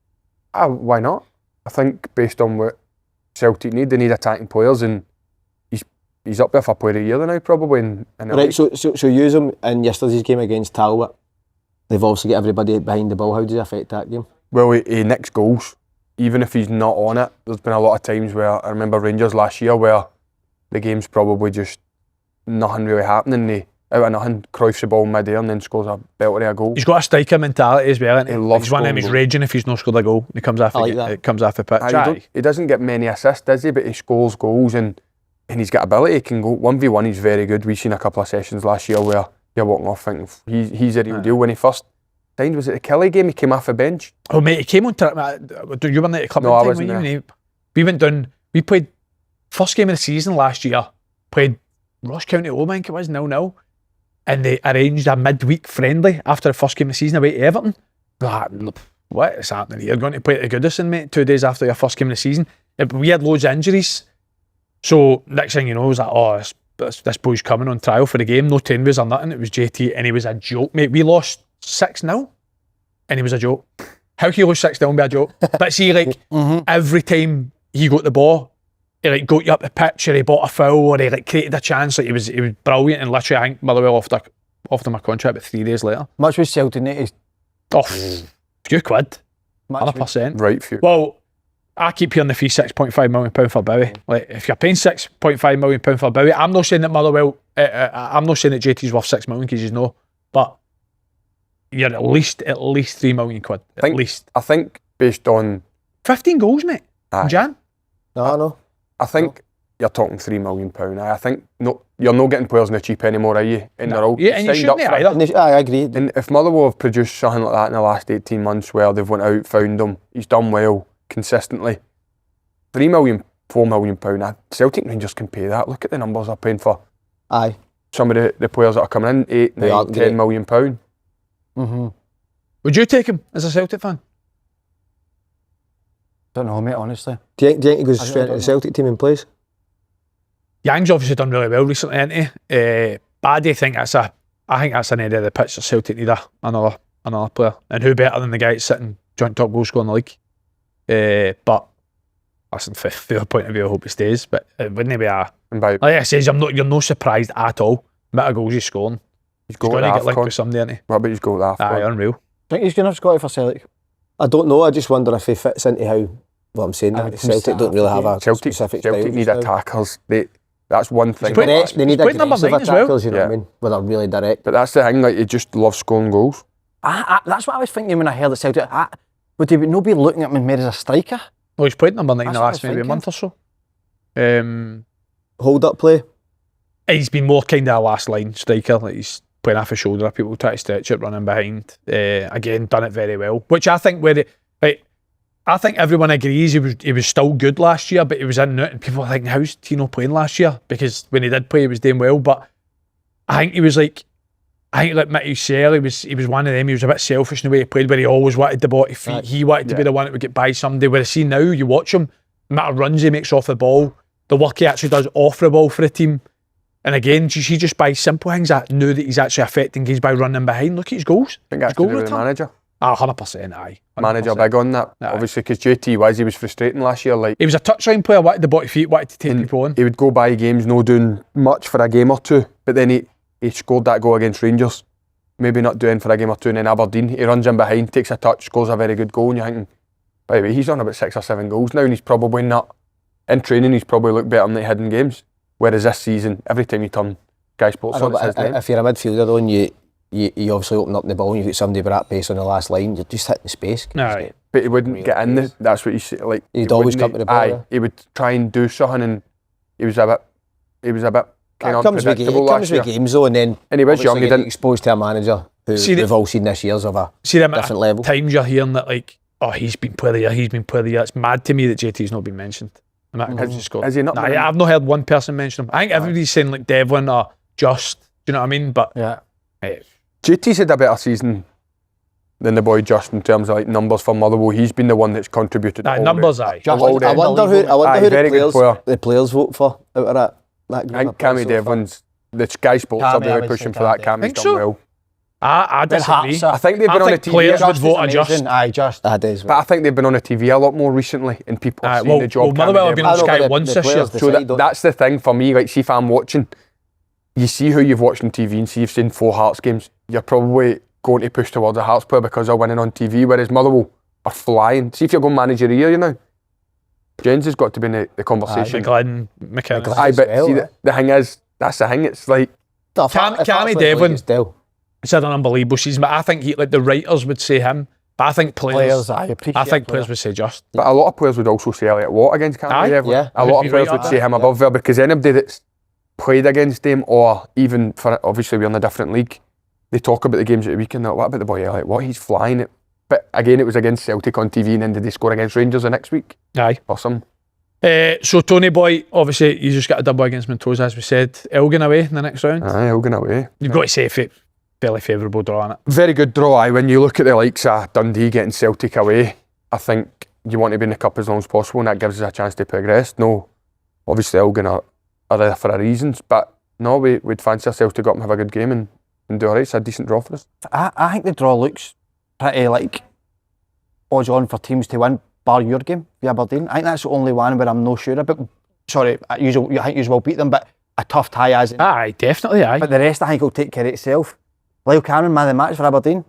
Why not? I think based on what Celtic need, they need attacking players, and he's up there for player of the year now probably. Right, so use him in yesterday's game against Talbot. They've obviously got everybody behind the ball. How does it affect that game? Well, he nicks goals. Even if he's not on it, there's been a lot of times where I remember Rangers last year where the game's probably just nothing really happening. They out of nothing, Cruyff's the ball mid-air and then scores a belter of a goal. He's got a striker mentality as well. He loves he's one of them. He's raging if he's not scored a goal. He comes off it comes off the pitch. He doesn't get many assists, does he? But he scores goals and he's got ability. He can go 1v1. He's very good. We've seen a couple of sessions last year where you're walking off thinking he's a real deal. When he first signed, was it the Kelly game? He came off the bench. Oh mate, he came on. You weren't at the club. No, I wasn't there. We went down. We played first game of the season last year. Played Ross County home, I think it was 0-0. And they arranged a midweek friendly after the first game of the season away to Everton. What is happening here? You're going to play at the Goodison, mate, 2 days after your first game of the season. We had loads of injuries. So next thing you know, it was like, this boy's coming on trial for the game. No 10s or nothing. It was JT and he was a joke, mate. We lost 6-0 and he was a joke. How can you lose 6-0 and be a joke? But see, like, every time he got the ball, he like got you up the pitch, or he bought a foul, or he like created a chance. Like he was brilliant, and literally I think Motherwell offered him a contract, but 3 days later. Much was Celtic needed? Few quid. 100%. Right, few. Well, I keep hearing the fee £6.5 million for Bowie. Like if you're paying £6.5 million for Bowie, I'm not saying that Motherwell. I'm not saying that JT's worth £6 million because he's no, but you're at least £3 million. At least. I think based on 15 goals, mate. Jan. No. I think you're talking £3 million. I think you're not getting players in the cheap anymore, are you? And they're all and you shouldn't either. I agree. And if Motherwell have produced something like that in the last 18 months where they've went out, found him, he's done well consistently, £3 million, £4 million, Celtic Rangers can pay that. Look at the numbers they're paying for. Aye. Some of the players that are coming in, £8, £9, £10 million. Mm-hmm. Would you take him as a Celtic fan? Don't know, mate, honestly. Do you think he goes straight into the Celtic team and plays? Yang's obviously done really well recently, hasn't he? But I think that's an area of the pitch that Celtic need another player. And who better than the guy that's sitting joint top goal scorer in the league? But listen, from their point of view, I hope he stays. But wouldn't he be like I says, you're not surprised at all. What a goals he's scoring. He's going to get linked with somebody, isn't he? What about his goal at AFCON? Unreal. Think he's good enough Scotty for Celtic? I don't know. I just wonder if he fits into how. Well, I'm saying that Celtic don't really have a specific style. Celtic need attackers. That's one thing. They need aggressive attackers, you know what I mean? Where they're really direct. But that's the thing, like, he just loves scoring goals. That's what I was thinking when I heard that Celtic. Would he not be looking at him maybe as a striker? Well, he's played number 9 in the last maybe a month or so. Hold up play? He's been more kind of a last line striker. Like he's playing off his shoulder. People try to stretch it, running behind. Again, done it very well. Which I think I think everyone agrees he was still good last year, but he was in it, and people are thinking, how's Tino playing last year? Because when he did play, he was doing well. But I think he was like Mickey Shell, he was one of them. He was a bit selfish in the way he played, where he always wanted the ball to feet. He wanted to be the one that would get by somebody. Whereas see now, you watch him, no matter runs he makes off the ball, the work he actually does off the ball for the team. And again, he just by simple things that knew that he's actually affecting games by running behind. Look at his goals. I think that's to do with the manager. 100%, aye. 100%. Manager big on that. Aye. Obviously, because JT he was frustrating last year. Like, he was a touchline player, wanted the body feet, wanted to take people on. He would go by games no doing much for a game or two, but then he scored that goal against Rangers. Maybe not doing for a game or two, and then Aberdeen, he runs in behind, takes a touch, scores a very good goal, and you're thinking, by the way, he's on about 6 or 7 goals now, and he's probably not, in training, he's probably looked better than he had in games. Whereas this season, every time you turn Sky Sports on, it's his name. If you're a midfielder though, and you obviously open up the ball and you've got somebody with that pace on the last line, you're just hitting space. Aye. But he wouldn't get in there, that's what you say. Like, He'd always come to the ball. Aye, Yeah. he would try and do something, and he was a bit kind of comes with games though, and then he was young, he getting didn't exposed to a manager who we've all seen this year's of a different level. Times you're hearing that like, oh, he's been player of the year, It's mad to me that JT's not been mentioned. Has he not? Nah, I've not heard one person mention him. I think everybody's saying like Devlin or Just, do you know what I mean? But yeah, JT's had a better season than the boy Just in terms of like numbers for Motherwell. He's been the one that's contributed. Numbers, aye. I wonder who the players vote for out of that group. I think Cammy Devlin's the Sky Sports are really pushing for that. Cammy's done well. I disagree. I think they've been on the TV. Players would vote Just. But I think they've been on the TV a lot more recently, and people have seen the job. Motherwell have been on Sky once this year. So that's the thing for me. Like, see if I'm watching, you see who you've watched on TV and see you've seen 4 Hearts games, you're probably going to push towards a Hearts player because they're winning on TV, whereas Motherwell are flying. See if you're going manager of the year, you know. Jens has got to be in the conversation. Lennon, McInnes. Aye, but see, the thing is, that's the thing. It's like Cammy Devlin. He's had an unbelievable season, but I think the writers would say him. But I think players players would say Just. But a lot of players would also say Elliot Watt against Cammy Devlin. Yeah. A lot of players would say him above there, because anybody that's played against him, or even for, obviously we're in a different league, they talk about the games at the weekend. What about the boy Elliot Watt? He's flying it. But again, it was against Celtic on TV, and then did they score against Rangers the next week? Aye. Awesome. So Tony boy, obviously you just got a double against Montrose, as we said. Elgin away in the next round. Aye, Elgin away. You've got to say fairly favourable draw on it. Very good draw. Aye. When you look at the likes of Dundee getting Celtic away, I think you want to be in the cup as long as possible, and that gives us a chance to progress. No, obviously Elgin are there for a reason, but no, we'd fancy ourselves to go up and have a good game and do alright. It's a decent draw for us. I think the draw looks pretty like odds on for teams to win, bar your game, the Aberdeen. I think that's the only one where I'm no sure about. Sorry, I think you will beat them, but a tough tie as in. Aye, definitely, aye. But the rest I think will take care of itself. Lyle Cameron, man of the match for Aberdeen.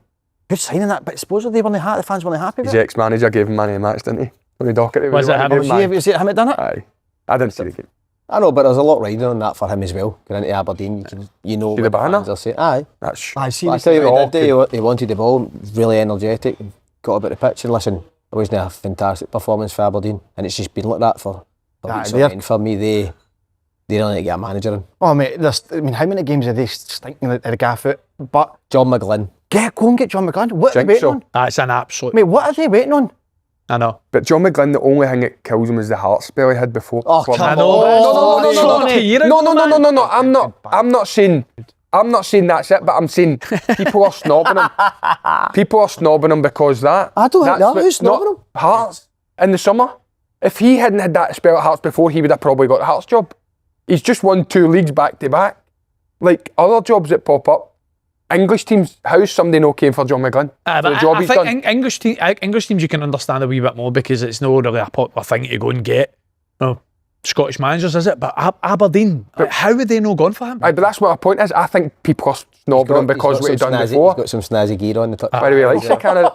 Who's signing that? But supposedly the fans weren't happy with it. His ex-manager gave him man of the match, didn't he? On the docket. Was it him? Was it him that done it? Aye. I didn't see the game. I know, but there's a lot riding on that for him as well. Going into Aberdeen, you know see what the fans are saying. Aye. I see. I tell you what he did. He wanted the ball, really energetic, got about the pitch, and listen, it wasn't a fantastic performance for Aberdeen, and it's just been like that for weeks on end. For me, they don't need to get a manager in. Oh mate, how many games are they stinking at the gaff out? But John McGlynn. Go and get John McGlynn. What are they waiting on? That's an absolute. Mate, what are they waiting on? I know. But John McGlynn, the only thing that kills him is the heart spell he had before. Oh, come on. No. I'm not saying that's it, but I'm saying people are snobbing him. People are snobbing him because that. I don't know who's snobbing him. Hearts in the summer. If he hadn't had that spell at Hearts before, he would have probably got the Hearts job. He's just won 2 leagues back to back. Like other jobs that pop up. English teams, how's somebody no came for John McGlynn? The job he's done? English teams you can understand a wee bit more because it's not really a popular thing to go and get. No, Scottish managers, is it? But Aberdeen, how would they not gone for him? But that's what my point is. I think people are snobbing him because what he'd done before. He's got some snazzy gear on the touch. By the way, like Canada,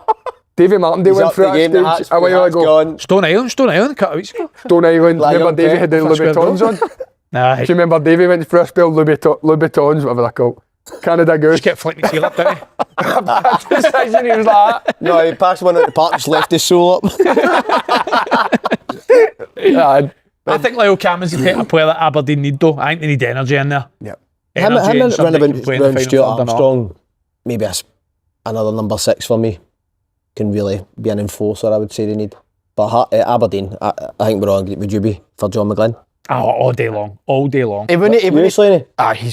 Davy Martindale went through that stage a while ago. Stone Island, a couple of weeks ago. Stone Island, remember Davy had the Louboutins on? Nah. Do you remember Davy went for a spell, Louboutins, whatever they're called? Canada Goose. Just kept flicking his heel up, didn't he? Decision, he was like that. No, he passed one at the park, just left his soul up. I think Lyle Cameron's the type of player that Aberdeen need though. I think they need energy in there. Yep. Him and around Stuart Armstrong, maybe another number 6 for me, can really be an enforcer, I would say they need. But Aberdeen, I think we're all agreed. Would you be for John McGlynn? Oh, all day long. He wouldn't, he's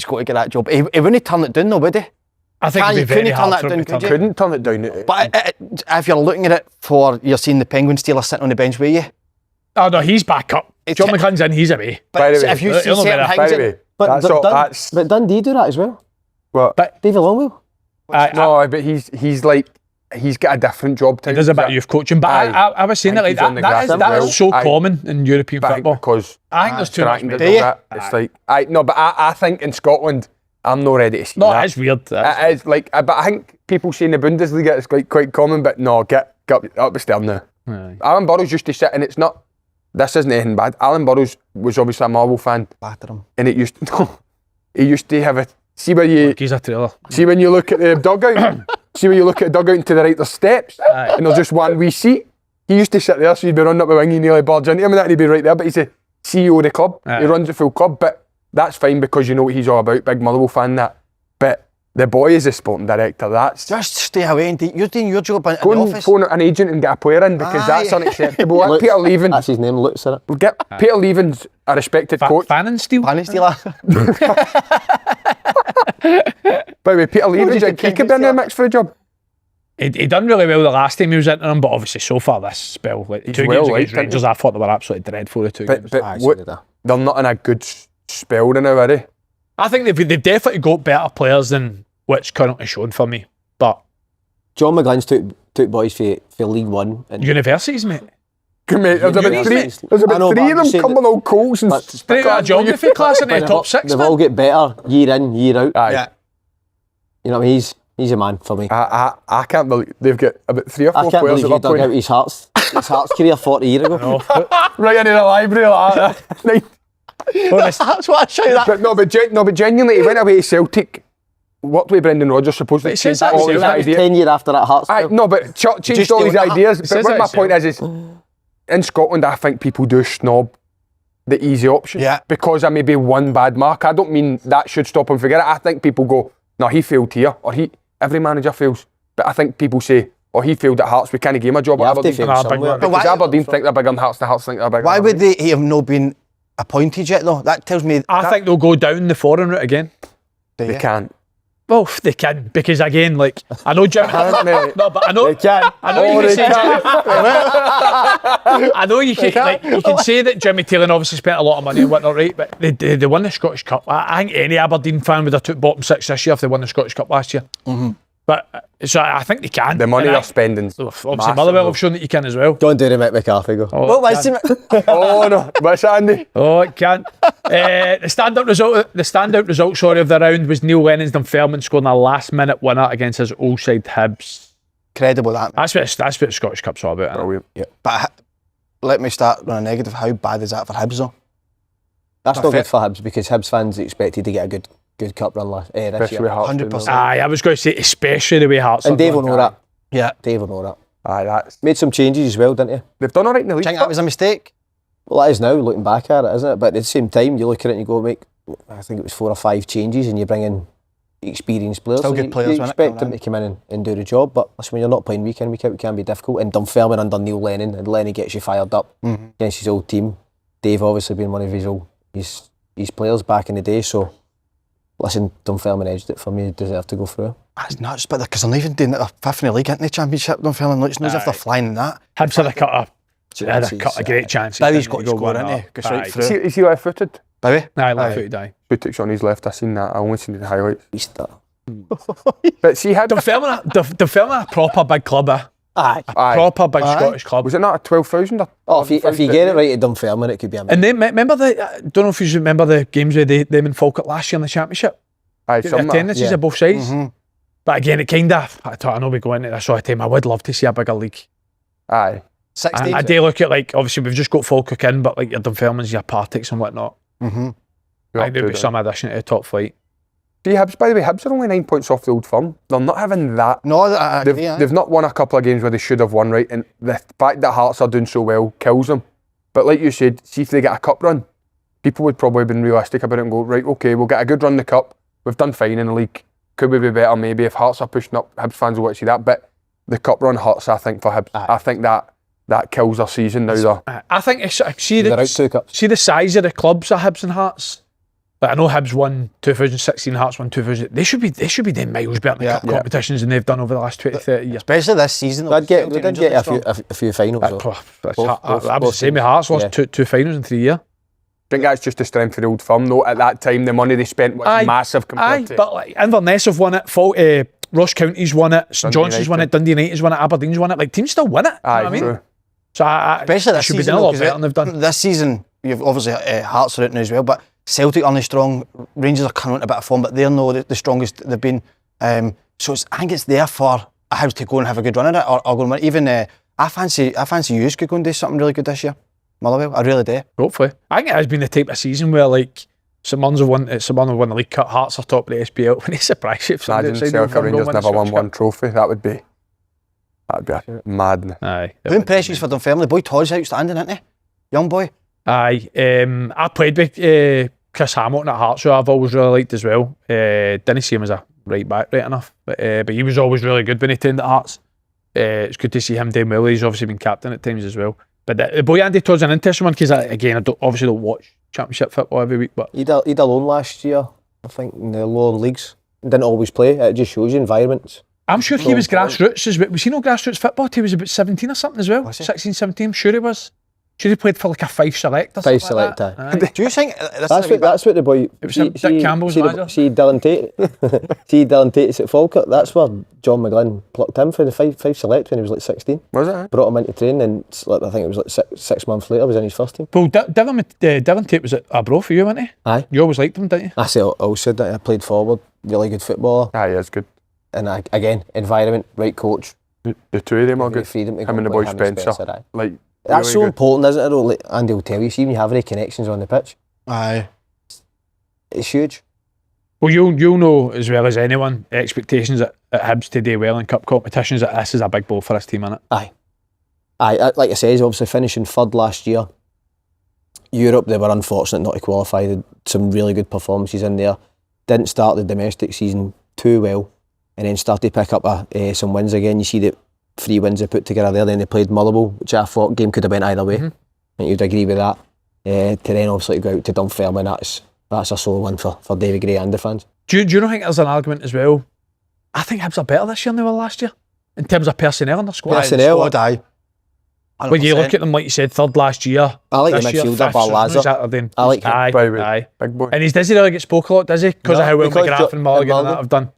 got to get that job. He wouldn't turn it down though, would he? I think it'd be very hard for him to turn. Couldn't turn it down. But if you're looking at it you're seeing the Penguins Steelers sitting on the bench with you. Oh no, he's back up. John McInnes in, he's away. By the way, if you see he'll not be certain there. by things, the way, But, but Dundee do that as well. what? But David Longwell. No, but he's like, he's got a different job he type. does a bit of youth coaching. But Aye. I was saying I that like think he's on the that is grass as well. so Aye. common in European But I think football. because I think there's too much. Strachan mate. does that, it's like, no, but I think in Scotland, I'm not ready to see No, that. it's weird. It is like, but I think people say in the Bundesliga it's quite common, but no, get up the stair now. Aye. Alan Burrows used to sit, and it's not, this isn't anything bad. Alan Burrows was obviously a Marvel fan, batter him. and he used to have a, see where you, He's a trailer. see when you look at the dugout, see when you look at the dugout and to the right there's steps, Aye. and there's just one wee seat. He used to sit there, so he'd be running up the wing, he nearly barge into him, and that he'd be right there, but he's the CEO of the club. Aye. He runs the full club, but that's fine because you know what he's all about, big Motherwell fan that. But the boy is the sporting director, that's... Just stay away and you're doing your job in Go the and office. phone an agent and get a player in because that's Aye. unacceptable. Like Lutz, Peter Leavens, That's his name, Lutz, isn't it? we'll get Peter Leavens, a respected coach. Fanning Steel. Panny stealer. By the way, Peter Leavens, just a he king could be in the stealer. mix for the job. He done really well the last time he was into them, but obviously so far this spell, like He's 2 well games liked, against isn't he? Rangers, I thought they were absolutely dreadful. The 2 games. But Aye, what, so did I. they're not in a good spell now, are they? I think they've definitely got better players than what's currently shown for me. But John McGlyn's took boys for League One. And universities, mate. Mate, there's about Unis, three, mate. there's I know, about but three I'm of just them saying coming all coals and but- Straight out of geography class into the top 6, they've man. all get better year in, year out. Aye. Yeah. You know what I mean? He's a man for me. I can't believe they've got about 3 or 4 I can't players believe that he are dug out playing his Hearts career 40 years ago. right into the library like that. Right. That's what I shout that. But genuinely, he went away to Celtic, worked with Brendan Rodgers, supposedly It says changed that all his was ideas. 10 years after that Hearts. Aye, no, but changed Just all his doing that. ideas. It But says what that my itself. point is in Scotland, I think people do snob the easy option. Yeah. Because of maybe one bad mark. I don't mean that should stop him forget it. I think people go, no, he failed here, or every manager fails. But I think people say, oh, he failed at Hearts, we can't give him a job You at have to Aberdeen. fail Nah, big somewhere. man. But Because why- Aberdeen think they're bigger than Hearts, the Hearts think they're bigger Why than would Aberdeen. they have not been appointed yet though? That tells me I think they'll go down the foreign route again. They can't. Well, they can, because again, like, I know Jim. mate. No, but I know. They can. I know Oh, you they can say. I know you can say that Jimmy Taylor obviously spent a lot of money and whatnot, right? But they won the Scottish Cup. I think any Aberdeen fan would have took bottom 6 this year if they won the Scottish Cup last year. But so I think they can. The money And they're spending. obviously, massive, Motherwell though. have shown that you can as well. Don't do the Mick McCarthy go. Oh, What it was can. it? Oh no, what's that, Andy? Oh, it can. The standout result, of the round was Neil Lennon's Dunfermline scoring a last-minute winner against his old side Hibs. Credible that. That's what the Scottish Cup's all about. Isn't it? Brilliant. But let me start on a negative. How bad is that for Hibs though? That's not good for Hibs because Hibs fans expected to get a good cup run this Especially year. with Hearts. 100%. Aye, I was going to say, especially the way Hearts And are Dave will going. know that. Yeah. Dave will know that. Aye, Made some changes as well, didn't he? they've done all right in the league. Do you think that was a mistake? Well, that is now, looking back at it, isn't it? But at the same time, you look at it and you go, make, I think it was 4 or 5 changes and you bring in experienced players. Still So good you, players, you wasn't it, expect coming them to come in and do the job. But listen, when you're not playing week in, week out, it can be difficult. And Dunfermline under Neil Lennon, and Lennon gets you fired up against his old team. Dave obviously being one of his players back in the day. So, listen, Dunfermline edged it for me, deserve to go through. That's nuts, but because they're not even doing it, they're 5th in the league, aren't they? Championship, don't feel like it's not as if they're flying in that. Hibs had a cut a great chance. Bowie's got to score, hasn't he? Goes right through. Is he left-footed? Bowie? Aye, left-footed, aye. Footage on his left. I seen that. I only seen the highlights. He's that. But see, had Dunfermline a proper big club, Aye. proper big Scottish club. Was it not a 12,000? Oh, if you get it right at Dunfermline, it could be amazing. And then remember don't know if you remember the games with them and Falkirk last year in the Championship. Aye, The some attendances yeah. of both sides. But again, it kind of, I know we go into this all the time, I would love to see a bigger league. Aye. 60. I do look at, like, obviously we've just got Falkirk in, but like your Dunfermlines, your Partics and whatnot. I think there'll be some addition to the top flight. See, Hibs, by the way, Hibs are only 9 points off the Old Firm. They're not having that. No, I agree, aye. They've not won a couple of games where they should have won, right? And the fact that Hearts are doing so well kills them. But like you said, see if they get a cup run, people would probably have been realistic about it and go, right, okay, we'll get a good run in the cup. We've done fine in the league. Could we be better? Maybe if Hearts are pushing up, Hibs fans will want to see that. But the cup run hurts, I think, for Hibs. I think that kills their season now. I think, see They're out 2 cups. the size of the clubs of Hibs and Hearts. Like, I know Hibs won 2016, Hearts won 2000. They should be doing miles better in the competitions than they've done over the last 20, 30 years. Especially this season. They did get a few finals. I was the same with Hearts, lost two finals in 3 years. I think that's just the strength of the old firm, though. At that time, the money they spent was massive compared to... But like Inverness have won it, Ross County's won it, St Johnstone's won it, Dundee United's won it, Aberdeen's won it. Like, teams still win it. You know what I mean? So especially this should season, be doing a lot better than they've done. This season, you've obviously Hearts are out now as well, but Celtic aren't as strong. Rangers are coming out a bit of form, but they're not the strongest they've been. So I think it's there for Hibs to go and have a good run at it, or go and win. Even I fancy you could go and do something really good this year, Motherwell. I really do. Hopefully, I think it has been the type of season where like St Mirren have won the league cup, Hearts are top of the SPL. When it's surprised if imagine Celtic Rangers never won one trophy. That'd be madness. Aye. Who impressed you for Dunfermline? Boy Todd's outstanding, isn't he? Young boy. Aye. I played with Chris Hamilton at Hearts, who I've always really liked as well. Didn't see him as a right back right enough, but he was always really good when he trained at Hearts. It's good to see him doing well. He's obviously been captain at times as well. But the boy Andy Todd's an interesting one because I obviously don't watch Championship football every week. But he'd a loan last year, I think, in the lower leagues. Didn't always play. It just shows you environments. I'm sure he was grassroots as well. Was he no grassroots football? He was about 17 or something as well. 16, 17 I'm sure he was. Sure he played for like a Fife Select or something like that. Do you think that's what the boy... It was Dick Campbell's manager. See Dylan Tate's at Falkirk. That's where John McGlynn plucked him for the Fife Select when he was like 16. Was it? Brought him into training and I think it was like six months later was in his first team. Well, Dylan Tate was at Arbroath for you, wasn't he? Aye. You always liked him, didn't you? I always said that. I played forward, really good footballer. Aye, he is good. And again, environment, right coach. The two of them are good. Freedom to him and the boy Spencer. Like, that's really so good. important, isn't it? Though? Like Andy will tell you, see when you have any connections on the pitch. Aye. It's huge. Well, you'll know as well as anyone, expectations at Hibs to do well in cup competitions, that this is a big blow for this team, isn't it? Aye, like I said, obviously finishing third last year. Europe, they were unfortunate not to qualify. They had some really good performances in there. Didn't start the domestic season too well, and then started to pick up some wins again. You see the 3 wins they put together there. Then they played Motherwell, which I thought game could have went either way. I think you'd agree with that. To then obviously go out to Dunfermline, that's a sore one for David Gray and the fans. Do you not think there's an argument as well? I think Hibs are better this year than they were last year in terms of personnel in their squad. Aye. When you look at them, like you said, third last year. I like the midfielder, Barlaza. I like him. Aye. Big boy. And does he really get spoke a lot, does he? Because of how well McGrath and Mulligan and that have done.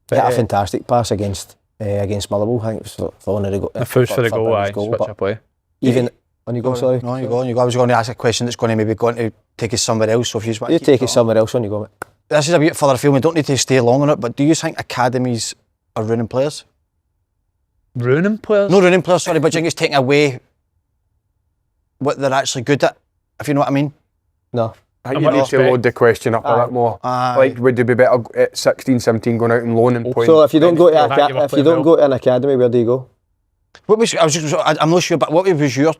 He had a fantastic pass against Motherwell. I think it was for one of the first for the goal, aye. Switch of play. Even on you go, sorry. No, you go. I was going to ask a question that's going to take us somewhere else. So if you want to take it somewhere else, on you go. Mate. This is a bit further afield. We don't need to stay long on it. But do you think academies are ruining players? Ruining players? No ruining players. Sorry, but do you think it's taking away what they're actually good at? If you know what I mean. No. I think you need to load the question up a bit more. Like, would you be better at 16, 17 going out and loaning and playing? So if you don't go to an academy, where do you go? I'm not sure, but what was your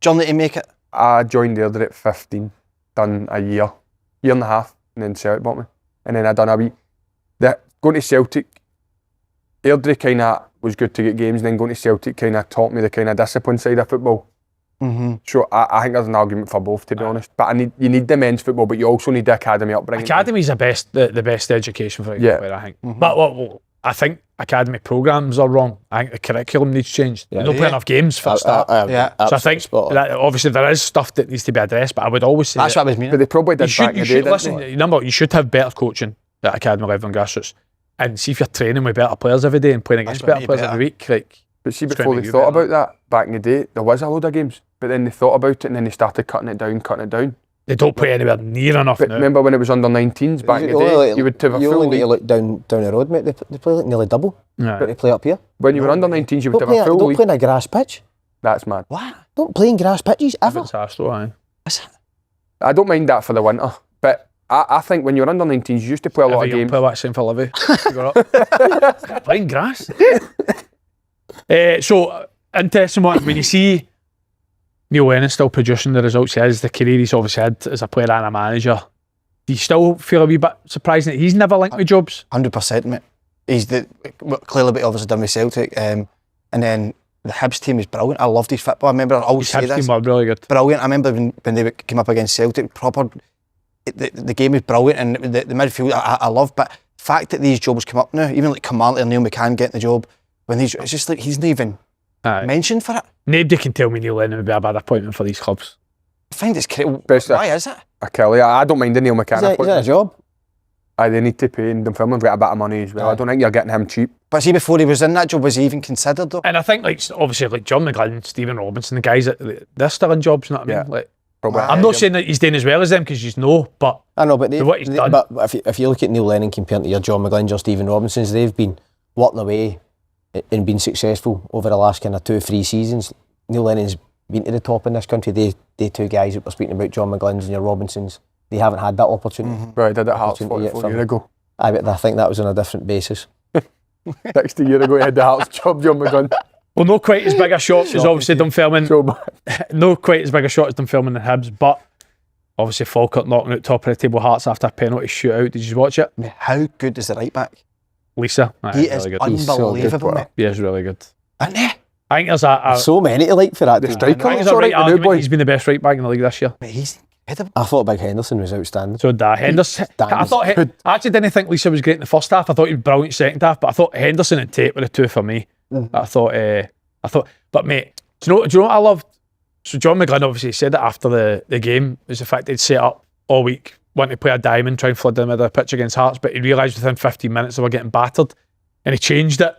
journey to make it? I joined Airdrie at 15, done a year and a half, and then Celtic bought me. And then I done a wee... Going to Celtic, Airdrie kind of was good to get games, and then going to Celtic kind of taught me the kind of discipline side of football. So I think there's an argument for both, to be honest. But you need the men's football, but you also need the academy upbringing. Academy's the best education for a young player, I think. But I think academy programmes are wrong. I think the curriculum needs changed. They don't play enough games for a start. So I think that obviously there is stuff that needs to be addressed, but I would always say that's what I was meaning. But they probably did back in the day, listen, remember, you should have better coaching at academy level and grassroots, and see if you're training with better players every day and playing against better players every week. But see, before they thought about that, back in the day, there was a load of games, but then they thought about it and then they started cutting it down. They don't play anywhere near enough now. Remember when it was under 19s back in the day, you would have a full You only league. need to look down the road, mate. They play like nearly double. But they play up here. When you were under 19s, you would have a full Don't league. play in a grass pitch. That's mad. What? Don't play in grass pitches ever. It's Astro, aye. I don't mind that for the winter, but I think when you were under 19s, you used to play a lot of games. Play that same for Livy. Playing grass. So, interesting one, when you see Neil Lennon still producing the results he has, the career he's obviously had as a player and a manager, do you still feel a wee bit surprised that he's never linked with jobs? 100%, mate. He's clearly but obviously done with Celtic. And then the Hibs team is brilliant. I loved his football. I remember I always say this. His Hibs team were really good. Brilliant. I remember when they came up against Celtic, proper the game is brilliant, and the midfield I love. But the fact that these jobs come up now, even like Commander or Neil McCann getting the job, it's just like he's not even mentioned for it. Nobody can tell me Neil Lennon would be a bad appointment for these clubs. I find it's crazy. Especially Why is it? Kelly, I don't mind the Neil McCann Is that a appointment. job? They need to pay, and Dunfermline get a bit of money as well. I don't think you're getting him cheap. But see, before he was in that job, was he even considered though? And I think, like, obviously, like John McGlynn, Stephen Robinson, the guys that they're still in jobs. You know what I mean? Like, Probably. I'm not saying that he's doing as well as them because you know, but I know, but what he's done. But if you look at Neil Lennon compared to your John McGlynn or Stephen Robinsons, they've been working away and been successful over the last kind of 2 or 3 seasons. Neil Lennon's been to the top in this country. They 2 guys that we're speaking about, John McGlynn's and your Robinsons, they haven't had that opportunity. Right, did it Hearts Opportunity 44 years ago. But I think that was on a different basis. 60 years ago, he had the Hearts job, John McGlynn. Well, not quite as big a shot as obviously Dunfermline. No quite as big a shot as Dunfermline and Hibs, but obviously Falkirk knocking out top of the table Hearts after a penalty shootout. Did you watch it? I mean, how good is the right back? Lisa. He is really good. unbelievable, mate. He is really good. Isn't he? I think there's So many to like for that. The team. striker, I think it's there's a all right right, the new argument. boy. He's been the best right back in the league this year. Mate, he's incredible. I thought Big Henderson was outstanding. So Henderson. I actually didn't think Lisa was great in the first half. I thought he was brilliant second half, but I thought Henderson and Tate were the 2 for me. I thought, but mate, do you know what I loved? So John McGlynn obviously said it after the game, was the fact they'd set up all week, wanting to play a diamond, try and flood the middle of the pitch against Hearts, but he realised within 15 minutes they were getting battered, and he changed it.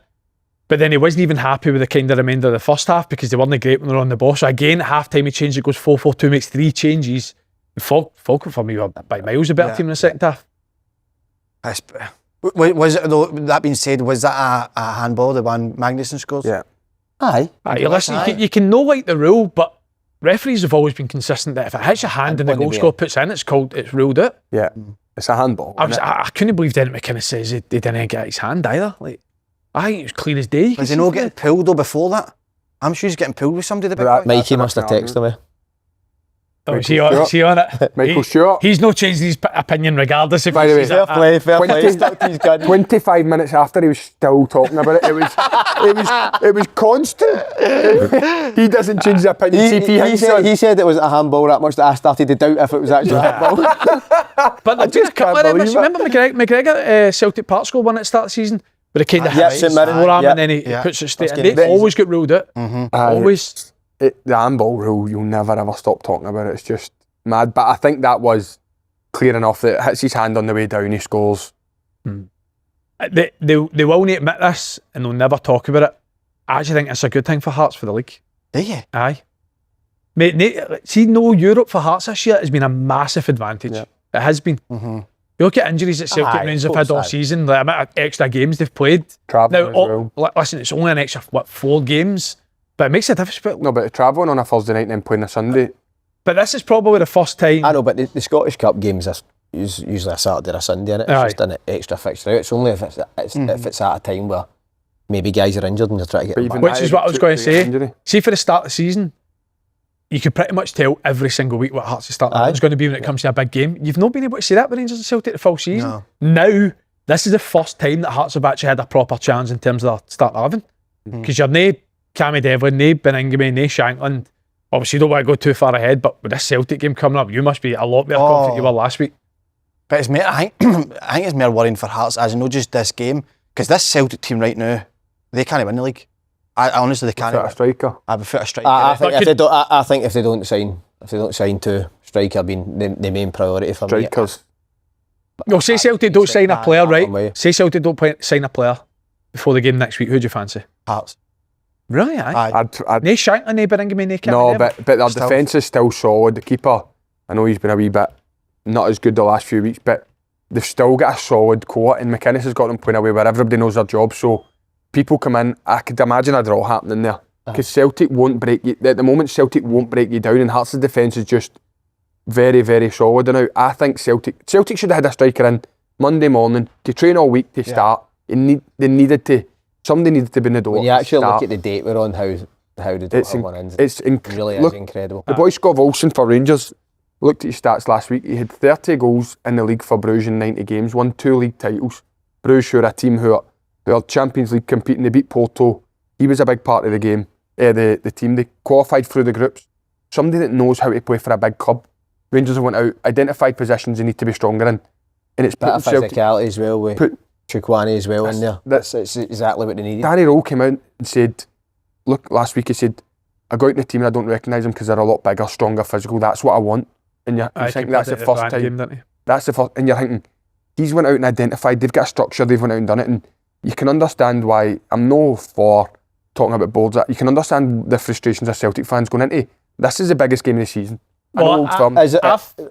But then he wasn't even happy with the kind of remainder of the first half because they weren't great when they were on the ball. So again, at half time he changed it, goes 4-4-2, makes 3 changes. Falkirk for me were by miles a better team in the second half. Was it though? That being said, was that a handball, the one Magnuson scores? Yeah. Aye. Listen, you can know like the rule, but referees have always been consistent that if it hits your hand and the goal scorer puts in, it's ruled out. Yeah. It's a handball. I couldn't believe Derek McInnes says he didn't get his hand either. Like, I think it was clear as day. Was he not getting pulled though before that? I'm sure he's getting pulled with somebody. Mikey must have texted me. Oh, is he on it? Michael Stewart. He's not changed his opinion regardless if By the way, Fair play. 25 minutes after he was still talking about it. It was constant. He doesn't change his opinion. He said it was a handball that much that I started to doubt if it was actually a handball. But I just can't believe it. Remember McGregor Celtic Park scored one at the start of the season? But it kind of hits his forearm and then he puts it straight in. They always get ruled out. Always. The handball rule, you'll never ever stop talking about it. It's just mad. But I think that was clear enough that it hits his hand on the way down, he scores. They will not admit this and they'll never talk about it. I actually think it's a good thing for Hearts for the league. Do you? Aye. Mate, see, no Europe for Hearts this year has been a massive advantage. Yeah. It has been. You look at injuries that Celtic Rangers have had all season, the amount of extra games they've played. Travelling as well. Listen, it's only an extra, 4 games? But it makes a difference. No, but travelling on a Thursday night and then playing a Sunday. But this is probably the first time. I know, but the Scottish Cup games are usually a Saturday or a Sunday, and it's just an extra fixture out. It's only if it's at a time where maybe guys are injured and you're trying to get them back. Which is what I was going to say. See, for the start of the season, you could pretty much tell every single week what Hearts' start is going to be when it comes to a big game. You've not been able to say that with Rangers and Celtic the full season. No. Now, this is the first time that Hearts have actually had a proper challenge in terms of their start 11. Because you're no Cammy Devlin, no Beningame, no Shankland. Obviously, you don't want to go too far ahead, but with this Celtic game coming up, you must be a lot more confident you were last week. But it's more, I think it's more worrying for Hearts as not just this game, because this Celtic team right now, they can't win the league. I honestly, they can't. Without a striker. Without a striker. I think if they don't sign to striker being the main priority for strikers. No, say Celtic don't sign a player, right? Say Celtic don't sign a player before the game next week. Who do you fancy? Hearts. Really? Aye. No Shankland, no Beningame, no Cammy. No, but their defence is still solid. The keeper, I know he's been a wee bit not as good the last few weeks, but they've still got a solid core, and McInnes has got them playing away where everybody knows their job. So people come in, I could imagine a draw happening there. Because Celtic won't break you. At the moment, Celtic won't break you down, and Hearts' defence is just very, very solid. And now I think Celtic should have had a striker in Monday morning to train all week to start. Somebody needed to be in the door. When you actually look at the date we're on, how they don't have one in. It really is incredible. The boy Scott Olsen for Rangers, looked at his stats last week. He had 30 goals in the league for Bruges in 90 games, won 2 league titles. Bruges, who are a team who are Champions League competing, they beat Porto. He was a big part of the game. The team, they qualified through the groups. Somebody that knows how to play for a big club. Rangers have went out, identified positions they need to be stronger in, and it's Bit put of Celtic. physicality as well with Chukwani as well in there. That's exactly what they needed. Danny Rowe came out and said, look, last week he said, I go out in the team and I don't recognise them because they're a lot bigger, stronger, physical. That's what I want. And you think that's the first time. That's the first, and you're thinking, he's went out and identified, they've got a structure, they've went out and done it, and you can understand why, I'm no for talking about boards, you can understand the frustrations of Celtic fans going into, this is the biggest game of the season. Well,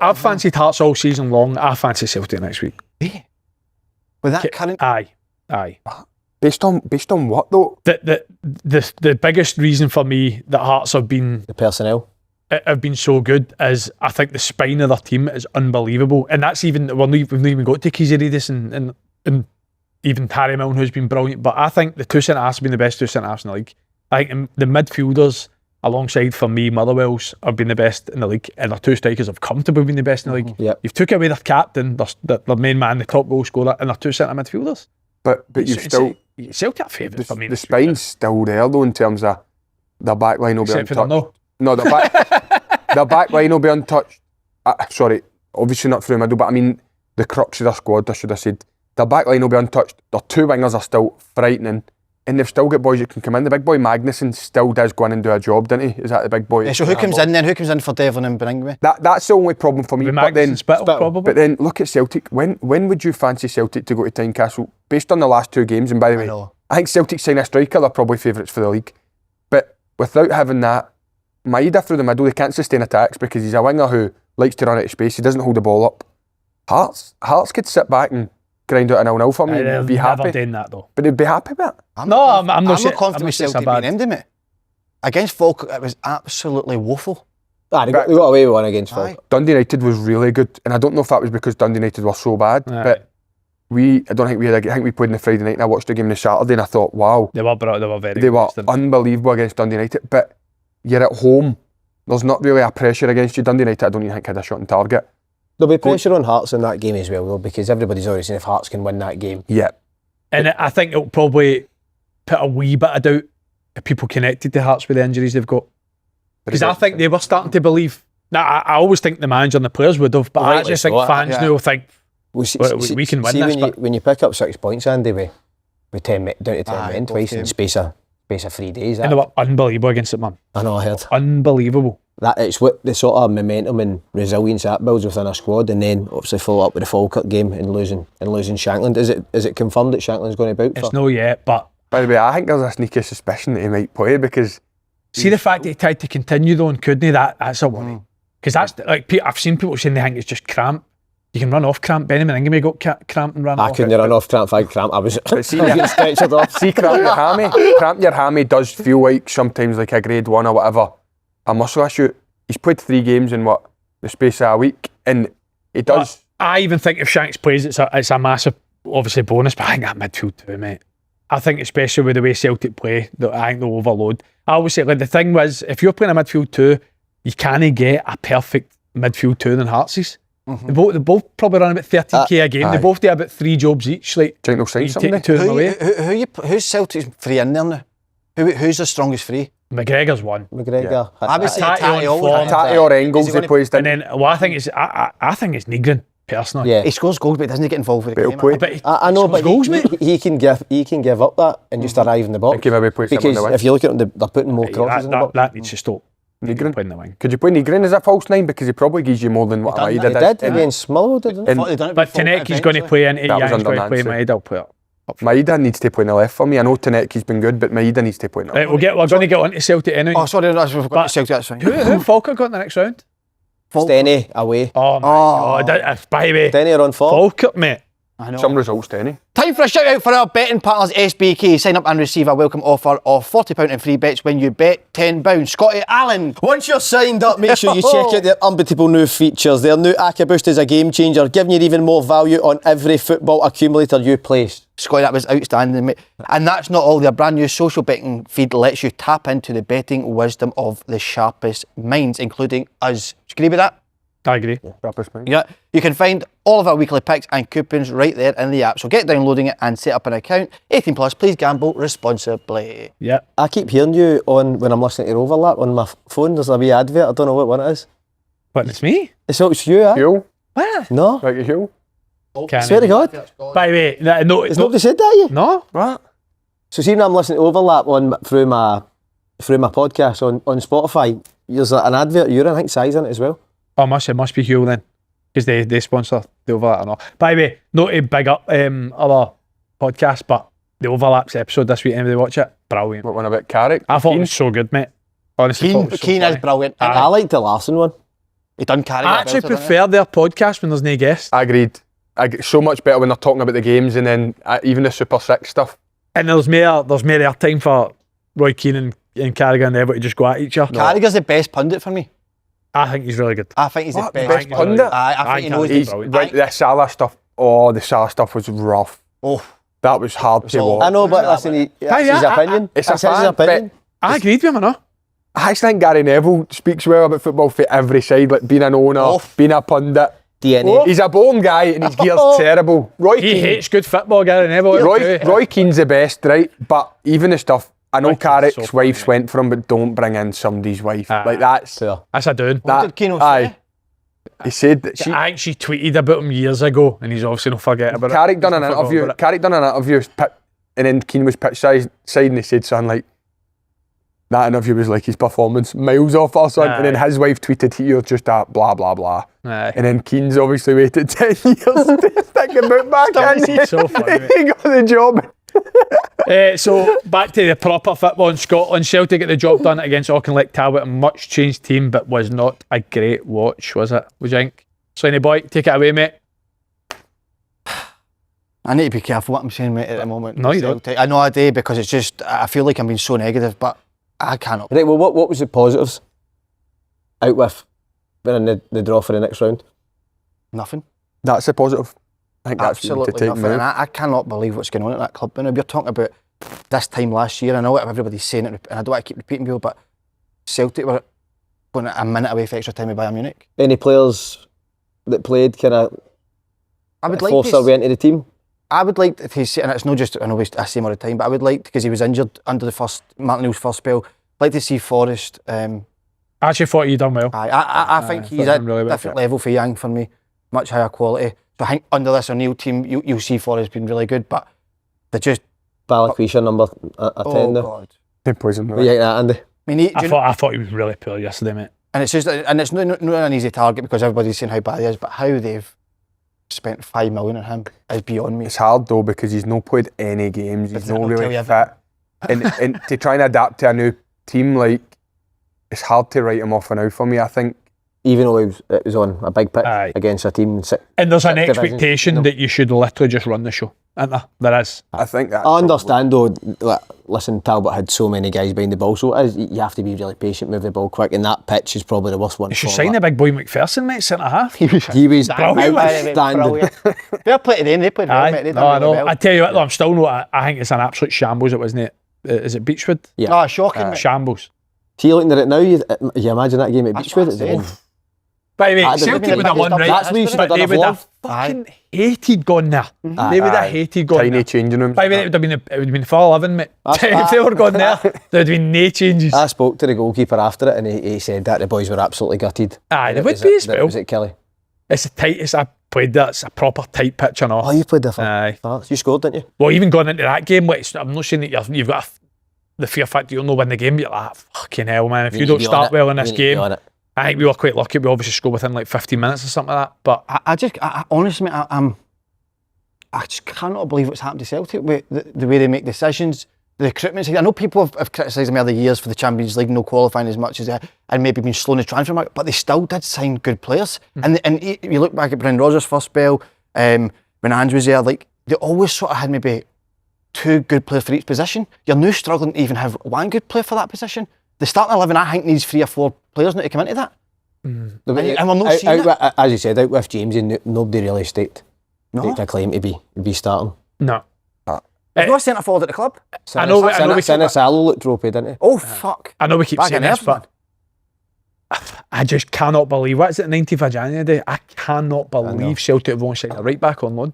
I've fancied Hearts all season long. I fancy Celtic next week. Yeah. With that current... Aye. Based on what though? The biggest reason for me that Hearts have been... The personnel. Have been so good is I think the spine of their team is unbelievable, and that's even we've not even got to Kizirides and even Harry Milne, who's been brilliant. But I think the two centre halves have been the best two centre halves in the league. I think the midfielders, alongside for me Motherwell's, have been the best in the league, and their two strikers have comfortably been the best in the league. Yep. You've took away their captain, their main man, the top goal scorer, and their two centre midfielders. But you've still Celtic favourites for me. The spine's still there though in terms of their back line will be untouched. No, the back line will be untouched. Sorry, obviously not through the middle, but I mean the crux of their squad, I should have said. Their back line will be untouched. Their two wingers are still frightening, and they've still got boys that can come in. The big boy Magnuson still does go in and do a job, doesn't he? Is that the big boy? Yeah, so who comes in then? Who comes in for Devlin and Beningme? That's the only problem for me. But then look at Celtic. When would you fancy Celtic to go to Tynecastle? Based on the last two games, and by the way, I think Celtic sign a striker, they're probably favourites for the league. But without having that, Maeda through the middle, they can't sustain attacks because he's a winger who likes to run out of space. He doesn't hold the ball up. Hearts could sit back and grind out a 0-0 for me and be happy. Never done that though. But they'd be happy with it. I'm not confident with Celtic being ended, mate. Against Falkirk, it was absolutely woeful. They got away with one against Falkirk. Dundee United was really good, and I don't know if that was because Dundee United were so bad, but I think we played on the Friday night, and I watched the game on the Saturday, and I thought, wow, they were very they were unbelievable against Dundee United. But you're at home, there's not really a pressure against you. Dundee United, I don't even think had a shot on target. There'll be pressure on Hearts in that game as well, though, because everybody's already seen if Hearts can win that game. Yeah. And I think it'll probably put a wee bit of doubt if people connected to Hearts with the injuries they've got. Because I think they were starting to believe. Now, I always think the manager and the players would have, but I just think fans now will think, we can win this. When you pick up 6 points, Andy, with 10 down to 10 men twice in the space of 3 days. And they were unbelievable against it, man. I know, I heard. Unbelievable. It's what the sort of momentum and resilience that builds within a squad, and then obviously follow up with the Falkirk game and losing Shankland. Is it confirmed that Shankland's going to bout? It's no yet, but by the way, I think there's a sneaky suspicion that he might play because see the fact that he tried to continue though and couldn't, that's a worry. Because that's like I've seen people saying they think it's just cramp. You can run off cramp. Benny Meningame got cramp and ran off. I couldn't run off cramp. I was getting stretchered off. See, cramp your hammy. Cramp your hammy does feel like sometimes like a grade 1 or whatever, a muscle issue. He's played 3 games in the space of a week, and he does. I even think if Shanks plays, it's a massive, obviously bonus. But I think that midfield too, mate. I think especially with the way Celtic play, I think they'll overload. I always say, like the thing was, if you're playing a midfield 2, you can't get a perfect midfield 2 than Hearts is. They both probably run about 13k a game. They both do about 3 jobs each. Like, do you think they'll sign somebody? Who's Celtic's 3 in there now? Who's the strongest 3? McGregor's 1. McGregor. I would say Tatty or Engels he plays. And then, I think it's Nygren, personally. Yeah. He scores goals, but he doesn't get involved with the game. I know, but goals, he can give up that and just arrive in the box. Because if you look at them, they're putting more crosses in the box. That needs to stop. Nygren playing the wing. Could you play Nygren as a false 9 because he probably gives you more than what Maeda did against Motherwell, didn't he? But Taneki's going to play in 8 Young's going to play Maeda. I'll play it. Maeda needs to play in the left for me. I know Taneki's been good, but Maeda needs to play in the left. We're going to get on to Celtic anyway. Oh, sorry, we've got Celtic. That's fine. Who Falkirk got in the next round? Steny away. Oh my God! By the way, Steny are on form. Falkirk, mate. I know. Some results, Steny. Time for a shout out for our betting partners, SBK. Sign up and receive a welcome offer of £40 in free bets when you bet £10. Scotty, Allan. Once you're signed up, make sure you check out their unbeatable new features. Their new ACA Boost is a game changer, giving you even more value on every football accumulator you place. Scotty, that was outstanding, mate. And that's not all. Their brand new social betting feed lets you tap into the betting wisdom of the sharpest minds, including us. Do you agree with that? I agree. Yeah, you can find all of our weekly picks and coupons right there in the app. So get downloading it and set up an account. 18 plus, please gamble responsibly. Yeah. I keep hearing you when I'm listening to your overlap on my phone. There's a wee advert. I don't know what one it is. But it's me. It's you, eh? Huel, What? No. like a Huel. Can't Swear to even- God. By the way, no, Has nobody said that yet? no. Right. So see, when I'm listening to Overlap through my podcast on Spotify, there's an advert. You're in, I think Si's in it as well. Oh, must be Huel then, because they sponsor the Overlap and all. By the way, not to big up other podcasts, but the Overlaps episode this week, anybody watch it? Brilliant. What one about Carrick? I thought it was so good, mate. Honestly, thought it was so Keane is funny. brilliant. I liked the Larson one. He done carry. I actually prefer their podcast when there's no guests. I agreed. I get so much better when they're talking about the games, and then even the Super Six stuff. And there's more airtime for Roy Keane and Carragher and everybody to just go at each other. Carragher's the best pundit for me. I think he's really good. I think he's What? the The best best pundit? I think he knows He's brilliant. right. The Salah stuff. Oh, the Salah stuff was rough. Oh, That was hard to all- watch. I know, but listen, that's his opinion. It's That's a his fact, opinion. I agreed with him, I know. I actually think Gary Neville speaks well about football for every side, like being an owner, Oh. being a pundit. DNA. He's a born guy and his gear's terrible. Roy He Keane, hates good football, Gary Neville. Roy Keane's the best, right? But even the stuff, I know Roy Keane's Carrick's so funny, wife's mate. went for him, but don't bring in somebody's wife. Like that's Fair. That's a doing. what did Keane say? aye. He said that she. I think she tweeted about him years ago, and he's obviously not forget about Carrick it. done an He's not forgot interview. about it. Carrick done an interview, and then Keane was pitch side, and he said something like, that interview was like his performance miles off or something, and then Aye. his wife tweeted, "You're just a blah blah blah," Aye. and then Keane's obviously waited 10 years to stick a boot back in. He's so funny, mate. He got the job. So back to the proper football in Scotland. Celtic get the job done against Auchinleck Talbot, a much changed team, but was not a great watch, was it? Would you think? Slaney boy, take it away, mate. I need to be careful what I'm saying, mate, at the moment. No, you don't. Celtic. I know I do, because it's just, I feel like I'm being so negative, but I cannot. Right, well, what was the positives out with winning the draw for the next round? Nothing. That's a positive. I think that's what you need to Absolutely take nothing. And now. I cannot believe what's going on at that club. Now, we're talking about this time last year. I know everybody's saying it, and I don't want to keep repeating people, but Celtic were going a minute away for extra time with Bayern Munich. Any players that played kind of I would like force their to. way into the team? I would like to see, and it's not just, I know I say him all the time, but I would like, because he was injured under Martin O'Neill's first spell, like to see Forrest. I actually thought you done well. I think he's thought at him really a well. different level for Young for me, much higher quality. So I think under this O'Neill team, you'll see Forrest being really good, but they're just, Balikwisha number a 10 oh now. God. They poisoned What do you think of that, Andy? I mean, do you know- I thought he was really poor yesterday, mate. and it's just, and it's not an easy target because everybody's saying how bad he is, but how they've spent 5 million on him is beyond me. It's hard though because he's not played any games. He's But not that'll really tell you fit, and to try and adapt to a new team, like it's hard to write him off for now. For me, I think Even though it was on a big pitch Aye. against a team in And there's an Division. expectation No. that you should literally just run the show, isn't there? There is. I think that. I understand though, like, listen, Talbot had so many guys behind the ball, so it is, you have to be really patient, move the ball quick, and that pitch is probably the worst one. You should for sign the that. big boy McPherson, mate, centre half. He was Brilliant. outstanding. Fair play to them, they played well, Aye, mate. They no, done I know. really well. I tell you what, though, I'm still not. I think it's an absolute shambles. It wasn't it. Is it Beechwood? Yeah. Oh, shocking, mate. Shambles. See, looking at it now, you imagine that game at That's Beechwood. what I said. By the way, I'd have Celtic been would have the won, biggest right? That's what you should have But done they a would have vlog. fucking hated gone there. They would have hated gone Tiny there. changing rooms. By the way, it would have been full 11, mate. If they were gone there, there would have been no changes. I spoke to the goalkeeper after it, and he said that the boys were absolutely gutted. Aye, they That would was be it- as that well. Was it Kelly? It's a tight. I played that. It's a proper tight pitch and all. Oh, you played the Aye. You scored, didn't you? Well, even going into that game, like, I'm not saying that you've got the fear factor you'll not win the game, but you're like, fucking hell, man. If you don't start well in this game, I think we were quite lucky. We obviously scored within like 15 minutes or something like that. But I honestly, mate, I just cannot believe what's happened to Celtic with the way they make decisions, the recruitment. I know people have criticised them over the years for the Champions League, no qualifying as much as they, and maybe been slow in the transfer market, but they still did sign good players. And you look back at Brendan Rodgers' first spell, when Ange was there, like they always sort of had maybe 2 good players for each position. You're now struggling to even have 1 good player for that position. The starting 11, I think, needs 3 or 4 players now to come into that. And we're not seeing that. As you said, out with James, nobody really staked a claim to be starting. no. There's no centre forward at the club. I know we keep- Salo looked ropey, didn't he? Oh, fuck. I know we keep Back saying in this, Everton. but I just cannot believe, what is it, 19th of January day? I cannot believe Celtic have only signed a right back on loan.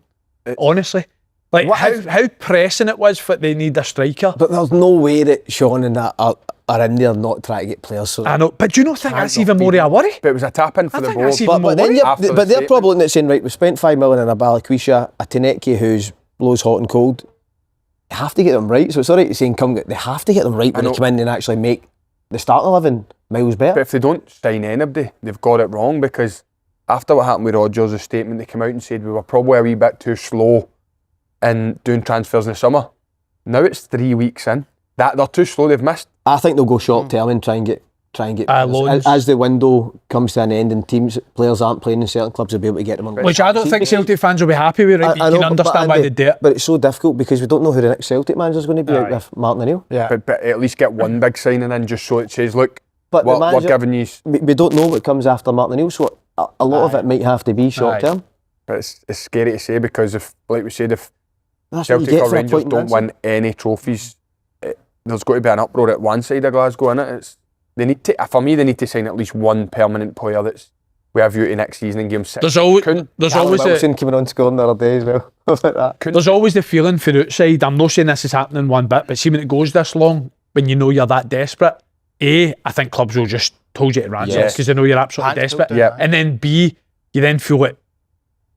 Honestly. Like, What how pressing it was for they need a striker. But there's no way that Sean and that are are in there not trying to get players. So I know, but do you not think that's even more of a worry? But it was a tap in for I the think board. that's even more but then worry. but they're probably looking at saying, right, we spent 5 million on a Balikwisha, a Tynecastle who's blows hot and cold. You have to get them right. So it's alright saying they have to get them right when they come in and actually make the starting 11 miles better. But if they don't sign anybody, they've got it wrong, because after what happened with Rodgers' statement, they came out and said we were probably a wee bit too slow in doing transfers in the summer. Now it's 3 weeks in. They're too slow, they've missed. I think they'll go short term and try and get loans. as the window comes to an end and players aren't playing in certain clubs, they'll be able to get them on. Which I don't think Celtic fans will be happy with, right? But you can understand why they do it. But it's so difficult because we don't know who the next Celtic manager is going to be out with Martin O'Neill. Yeah. But at least get one big signing in, just so it says, look, But the we're manager, giving you. we don't know what comes after Martin O'Neill, so a lot of it might have to be short term. But it's scary to say, because if, like we said, if That's what you Celtic get or for Rangers appointing don't win any trophies, there's got to be an uproar at one side of Glasgow, innit? They need to, for me, they need to sign at least one permanent player that's we have you to next season and give him 6. There's always Wilson coming on scoring the other day as well. There's always the feeling for the outside. I'm not saying this is happening one bit, but see when it goes this long, when you know you're that desperate, I think clubs will just hold you to ransom because they know you're absolutely desperate. Yeah. And then B, you then feel like,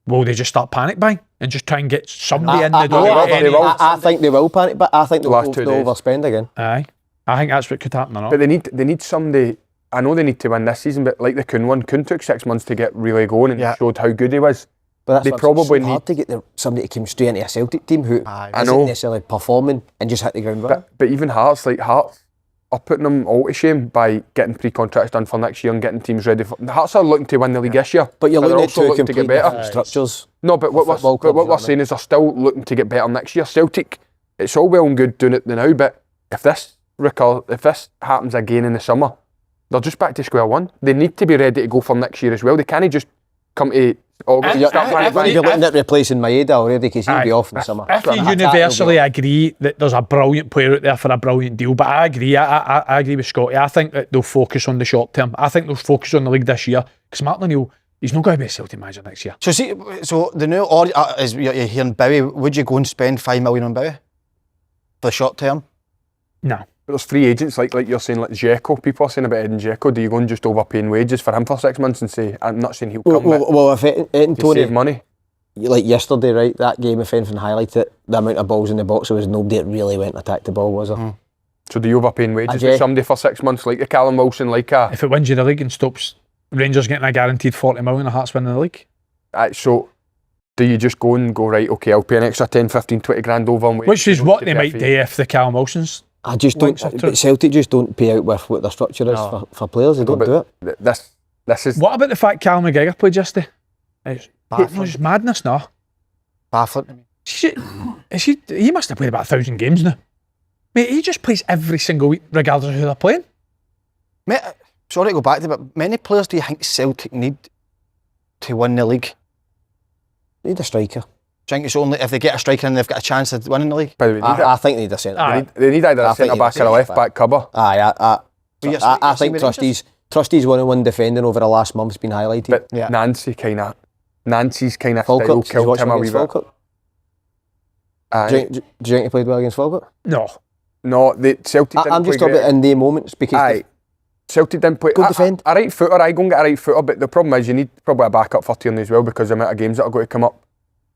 will they just start panic buying and just try and get somebody in the door? I think they will panic, but I think they'll overspend again. Aye. I think that's what could happen or not. But they need somebody. I know they need to win this season, but like the Kuhn one, Kuhn took 6 months to get really going and showed how good he was. But they probably need hard to get somebody to come straight into a Celtic team who isn't necessarily performing and just hit the ground running. But even Hearts are putting them all to shame by getting pre-contracts done for next year and getting teams ready for. The Hearts are looking to win the league this year, but you're looking also looking to get better structures. No, but what we're saying is they're still looking to get better next year. Celtic, it's all well and good doing it now, but if this happens again in the summer, they're just back to square one. They need to be ready to go for next year as well. They can't just come to August and start You're looking at replacing Maeda already because he'll be off in the summer. If you universally agree that there's a brilliant player out there for a brilliant deal, but I agree, I agree with Scotty. I think that they'll focus on the short term. I think they'll focus on the league this year because Martin O'Neill, he's not going to be a Celtic manager next year. So the new order is you're hearing Bowie. Would you go and spend 5 million on Bowie for the short term? No. But there's free agents like you're saying, like Dzeko. People are saying about Edin Dzeko. Do you go and just overpaying wages for him for 6 months and say, I'm not saying he'll come if Tony save money? Like yesterday, right? That game, if anything highlighted the amount of balls in the box, there was nobody that really went and attacked the ball, was there? So do you overpaying wages for somebody for 6 months, like a Callum Wilson, if it wins you the league and stops Rangers getting a guaranteed 40 million, Hearts winning the league? So do you just go right, okay, I'll pay an extra 10, 15, 20 grand over on wages? Which is what they might do if the Callum Wilson's. I just don't. But Celtic just don't pay out with what their structure is for players. They don't do it. This is. What about the fact Callum McGregor played yesterday? It's madness now. Baffling to me. He must have played about 1,000 games now. Mate, he just plays every single week, regardless of who they're playing. Mate, sorry to go back to it, but many players do you think Celtic need to win the league? Need a striker. Do you think it's only if they get a striker and they've got a chance of winning the league? I think they need a centre. They need either a centre back or a left back cover. I think Trustee's 1-on-1 defending over the last month's been highlighted. But Nancy's kind of style Falkirk, killed him a wee bit. Do you think he played well against Falkirk? No, the Celtic didn't I'm just play talking about in the moments because Celtic didn't play. Go defend. A right footer, I go and get a right footer, but the problem is you need probably a backup for Tierney as well because the amount of games that are going to come up.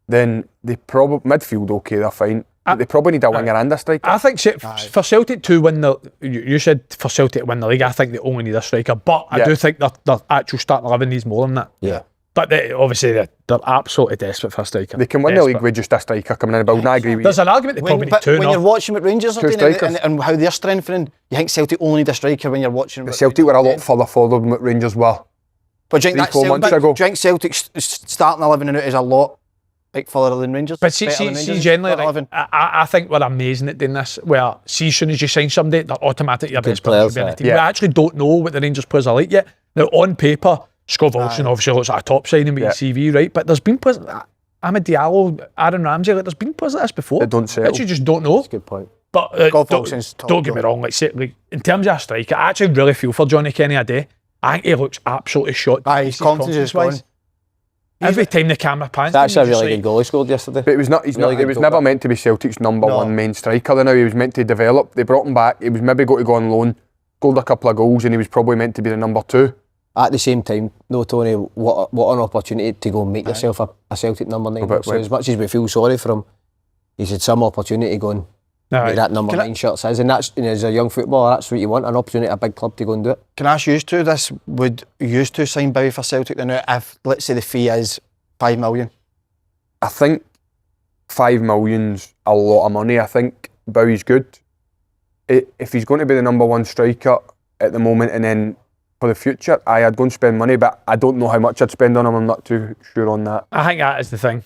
Then they probably midfield okay, they're fine. But they probably need a winger and a striker. I think for Celtic to win you said for Celtic to win the league, I think they only need a striker. But I do think their actual starting 11 needs more than that. Yeah. But obviously they're absolutely desperate for a striker. They can win the league with just a striker coming in and building. I agree with you. There's an argument they probably need two. When you're watching what Rangers are doing and how they're strengthening, you think Celtic only need a striker when you're watching. The Celtic were a lot further forward than what Rangers were. But do you think Celtic's starting 11 is a lot further than Rangers? But see generally, I think we're amazing at doing this. Where as soon as you sign somebody, they're automatically your best player. We actually don't know what the Rangers players are like yet. Now on paper, Scott Wilson obviously looks like a top signing with his CV, right? But there's been players, Ahmed Diallo, Aaron Ramsey, there's been players like this before. They don't settle. Actually just don't know. That's a good point. But don't get me wrong, in terms of a striker, I actually really feel for Johnny Kenny a day. I think he looks absolutely shot. His confidence is gone. Every time the camera pans, that's a really good goal he scored yesterday. But it was never meant to be Celtic's number one main striker. Now he was meant to develop. They brought him back. He was maybe going to go on loan. scored a couple of goals and he was probably meant to be the number 2. At the same time, no, Tony, what an opportunity to go and make yourself a Celtic number 9. So as much as we feel sorry for him, he's had some opportunity to go and make that number 9 shirt says, and that's, as a young footballer, that's what you want, an opportunity at a big club to go and do it. Can I ask you two this? Would you two sign Bowie for Celtic then if, let's say, the fee is 5 million? I think 5 million's a lot of money. I think Bowie's good. If he's going to be the number 1 striker at the moment and then for the future, I'd go and spend money, but I don't know how much I'd spend on him. I'm not too sure on that. I think that is the thing.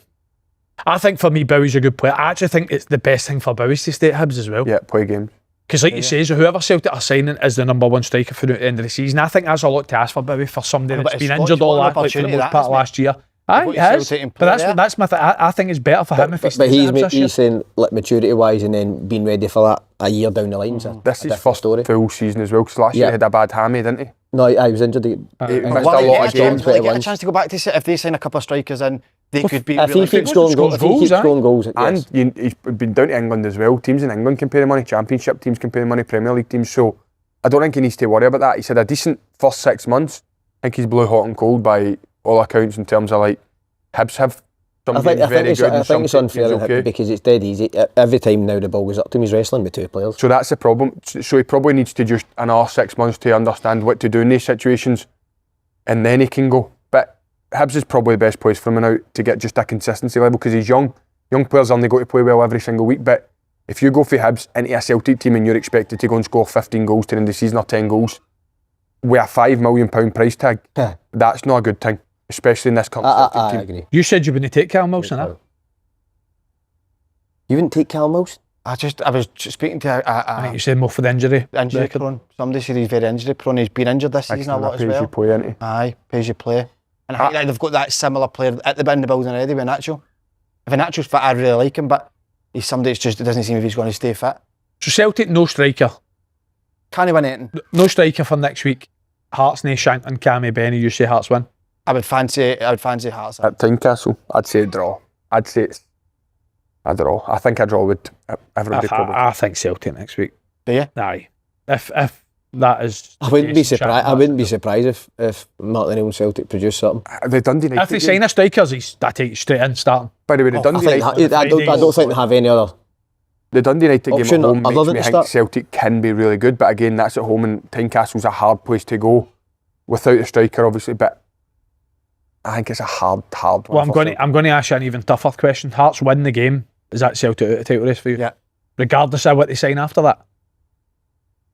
I think for me, Bowie's a good player. I actually think it's the best thing for Bowie to stay at Hibs as well. Yeah, play games. Because like you say, whoever Celtic are signing is the number 1 striker for the end of the season. I think that's a lot to ask for Bowie, for somebody that's been injured all that, like for the most part of last year. Aye, it has. But that's my thing. I think it's better for him if he stays at Hibs this year. He's saying, like, maturity-wise and then being ready for that a year down the line. This is his first full season as well, because last year he had a bad hammy, didn't he? No, I was injured. He missed a lot of games. Will he get a chance to go back to if they sign a couple of strikers in? They could be. If he keeps scoring goals, and he's been down to England as well. Teams in England can pay the money, Championship teams can pay the money, Premier League teams. So I don't think he needs to worry about that. He's had a decent first 6 months. I think he's blew hot and cold by all accounts in terms of like Hibs have. I think it's unfair because it's dead easy. Every time now the ball goes up to him, he's wrestling with 2 players. So that's the problem. So he probably needs to just another 6 months to understand what to do in these situations, and then he can go. But Hibs is probably the best place for him now to get just a consistency level, because he's young. Young players only go to play well every single week. But if you go for Hibs into a Celtic team and you're expected to go and score 15 goals to the end of the season or 10 goals with a £5 million price tag, that's not a good thing. Especially in this current Celtic team. Agree. You said you wouldn't take Callum Wilson, huh? You wouldn't take Callum Wilson? I was speaking to I think you said more for the injury. Injury prone. Somebody said he's very injury prone. He's been injured this season a lot as well. Pays you play, isn't he? Aye, pays you play. And I think they've got that similar player at the building already with Nacho. If a Nacho's fit, I really like him, but he's somebody that's it doesn't seem if he's going to stay fit. So Celtic, no striker. Can he win anything? No striker for next week. Hearts, nae Shankland, Cammy, Benny. You say Hearts win? I would fancy Hearts. At Tynecastle, I'd say a draw. I'd say it's a draw. I think a draw would everybody probably. I think Celtic next week. Do you? Aye. If that is, I wouldn't be surprised. I wouldn't be surprised if Martin and Celtic produce something. The Dundee United. If they sign a striker, I take you straight in starting. By the way, the Dundee United. I don't think they have any other. The Dundee United game at home makes me think start. Celtic can be really good, but again, that's at home, and Tynecastle's a hard place to go without a striker, obviously. But I think it's a hard one. Well, I'm going to ask you an even tougher question. Hearts win the game. Is that Celtic out of the title race for you? Yeah. Regardless of what they sign after that?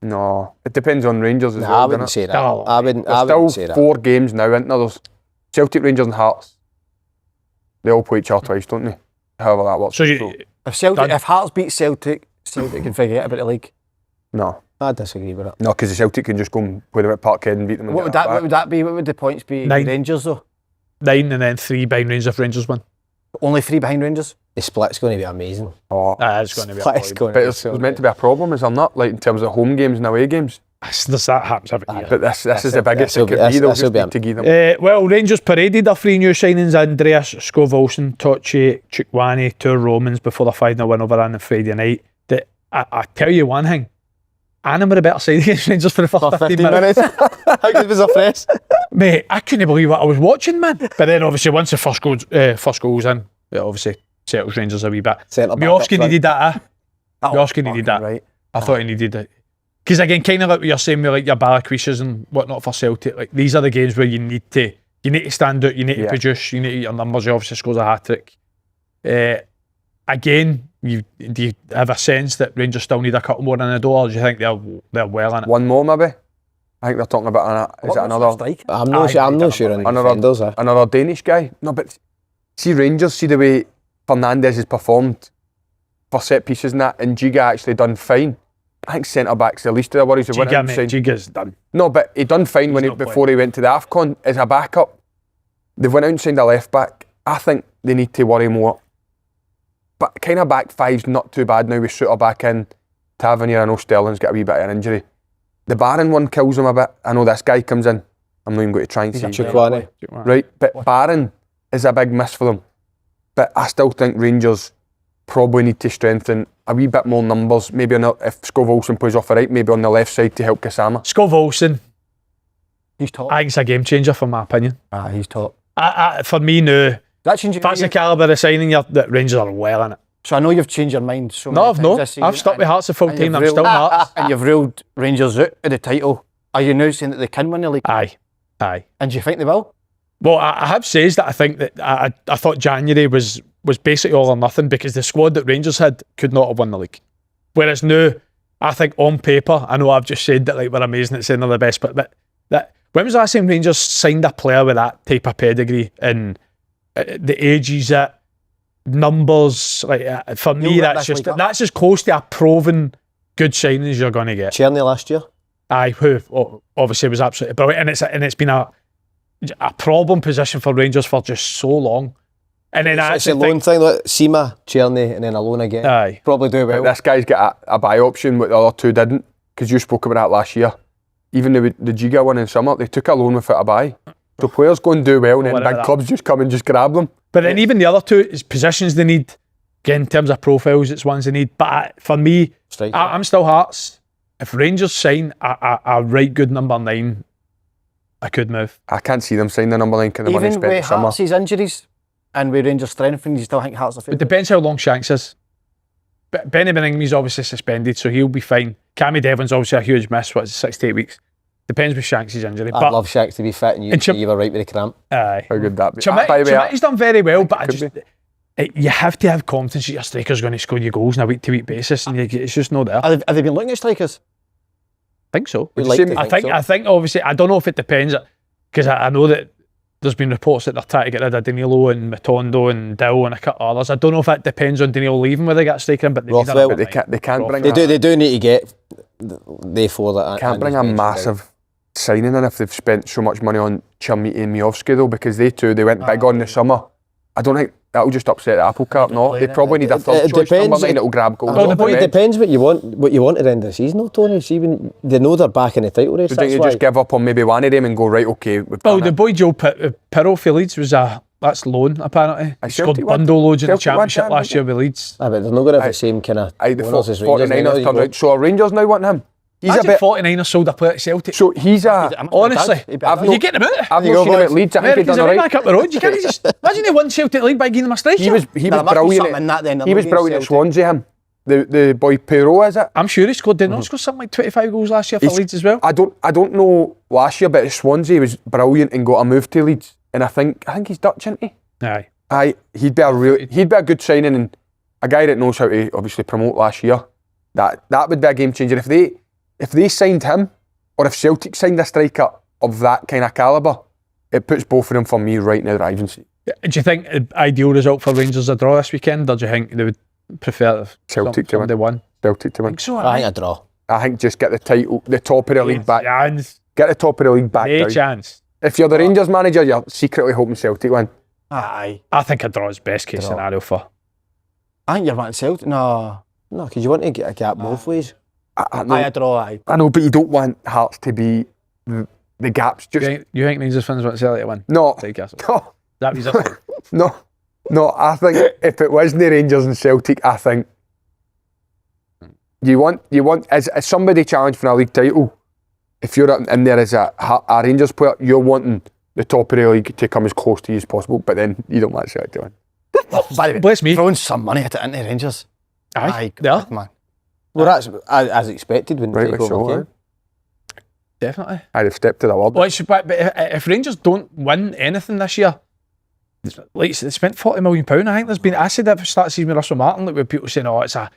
No, it depends on Rangers as well. I wouldn't say that. I wouldn't say that. 4 games now, isn't there? There's Celtic, Rangers and Hearts. They all play each other twice, don't they? However that works. So if Hearts beat Celtic can forget about the league. No. I disagree with that. No, because the Celtic can just go and play them at Parkhead and beat them. What would that be? What would the points be? 9. Rangers though? 9 and then 3 behind Rangers if Rangers win. Only 3 behind Rangers? The split's going to be amazing. It's going to be but there's meant to be a problem, is there not? Like in terms of home games and away games? That happens every year. But this is the biggest it could be. They'll just need to give them. Well, Rangers paraded their 3 new signings: Andreas Skov-Olsen, Tochi Chukwani, 2 Romans before the 5-0 win over on Friday night. I tell you one thing, Annan were a better side against Rangers for the first 15 minutes. How good was the press? Mate, I couldn't believe what I was watching, man. But then obviously once the first goal's in, it obviously settles Rangers a wee bit. Miovski needed that, Miovski needed that. Right. I thought he needed it. Because again, kind of like what you're saying with like your Balaquishas and whatnot for Celtic, like these are the games where you need to stand out, you need to produce, you need to get your numbers. He obviously scores a hat-trick. Again, do you have a sense that Rangers still need a couple more in the door, or do you think they're well in it? One more maybe? I think they're talking about another. I'm not sure. Another Danish guy. No, but see Rangers, see the way Fernandes has performed for set pieces and that, and Giga actually done fine. I think centre back's the least of the worries. Giga's done. No, but he done fine before he went to the AFCON as a backup. They went out and signed a left back. I think they need to worry more. But kind of back five's not too bad now with Suter back in. Tavernier, I know Sterling's got a wee bit of an injury. The Barron one kills him a bit. I know this guy comes in. I'm not even going to try and say Chukwani. Right, but Barron is a big miss for them. But I still think Rangers probably need to strengthen a wee bit more numbers. Maybe if Scott Olsen plays off the right, maybe on the left side to help Gassama. Scott Olsen, He's top. I think it's a game changer for my opinion. He's top. For me now, That changed if that's the calibre of signing, that Rangers are well in it. So I know you've changed your mind so No, many I've times not. this season. I've stuck with Hearts the full and time. you've I'm still Hearts. And you've ruled Rangers out of the title. Are you now saying that they can win the league? Aye. And do you think they will? Well, I have says that I think that I thought January was basically all or nothing because the squad that Rangers had could not have won the league. Whereas now, I think on paper, I know I've just said that like we're amazing at saying they're the best, but that when was the last time Rangers signed a player with that type of pedigree and the ages, numbers? Like for me, that's just close to a proven good signings you're going to get. Cherney last year. Aye, who obviously was absolutely brilliant, and it's been a problem position for Rangers for just so long. And then It's a loan thing, like Sima, Cherney, and then a loan again. Aye. Probably do well. This guy's got a buy option, what the other two didn't, because you spoke about that last year. Even the Giga one in summer, they took a loan without a buy. So players go and do well, and then big clubs just come and just grab them. But then even the other two is positions they need. Again, in terms of profiles, it's ones they need. But for me, I'm still Hearts. If Rangers sign a right good number 9, I could move. I can't see them signing the number 9 kind of money Even spent in with summer. Hearts' injuries and with Rangers strengthening, you still think Hearts are It favourite? depends how long Shanks is. But Benny Beningham's obviously suspended, so he'll be fine. Cammy Devlin's obviously a huge miss, 6 to 8 weeks. Depends with Shanks' injury. I'd love Shaqs to be fit and you were right with the cramp. Aye. How good that be? Chimicky's done very well, but you have to have confidence that your striker's going to score you goals on a week-to-week basis, and it's just not there. Have they been looking at strikers? I think so. I think obviously, I don't know if it depends, because I know that there's been reports that they're trying to get rid of Danilo and Matondo and Dill and a couple others. I don't know if that depends on Danilo leaving where they get striking, but Rothwell, they can't bring. They do need to get they for that. Can't bring a massive signing in if they've spent so much money on Chermiti and Miovski though, because they went big on the summer. I don't think that'll just upset the apple cart. No, they probably need a third choice number 9 that'll grab goals. It depends what you want at the end of the season, though, Tony. See, when they know they're back in the title race. So don't you just give up on maybe one of them and go, right, okay, we've done the boy Joe Pirro for Leeds was that's loan apparently. He scored bundle loads in the Championship last year with Leeds. But they're not going to have the same kind of owners as Rangers. 49ers turned out. So are Rangers now wanting him? He's a bit 49ers sold a player at Celtic. So he's honestly, you get him out. I've not seen him at Leeds. I think he's done back up the road. You can't just imagine he won Celtic League by giving him a striker. He was brilliant. He was brilliant at Swansea. Him, the boy Pirro, is it? I'm sure he scored. Did not score something like 25 goals last year for Leeds as well. I don't know last year, but at Swansea he was brilliant and got a move to Leeds. And I think he's Dutch, isn't he? Aye. He'd be a good signing, and a guy that knows how to obviously promote last year. That would be a game changer if they signed him, or if Celtic signed a striker of that kind of calibre. It puts both of them for me right now the driving seat. Do you think the ideal result for Rangers a draw this weekend, or do you think they would prefer Celtic to win? Celtic to win. I think a draw. I think just get the title, the top of the league back. Get the top of the league back. No chance. If you're the Rangers manager, you're secretly hoping Celtic win. Aye. I think a draw is best case scenario for. I think you're wanting Celtic. No, because you want to get a gap both ways. I draw. I know, but you don't want Hearts to be the gaps. Just you think Rangers fans want Celtic to win? No. Tynecastle. That was it. No. I think if it wasn't the Rangers and Celtic, I think you want as somebody challenged for a league title. If you're in there as a Rangers player, you're wanting the top of the league to come as close to you as possible, but then you don't want Celtic to win. By the way, bless me. Throwing some money at it into Rangers. Aye, man. Well, that's as expected when they take over again. Definitely. I'd have stepped to the word. Well, but if Rangers don't win anything this year, like they spent £40 million. I think there's been. I said that at the start of the season with Russell Martin, like with people saying, "Oh, it's a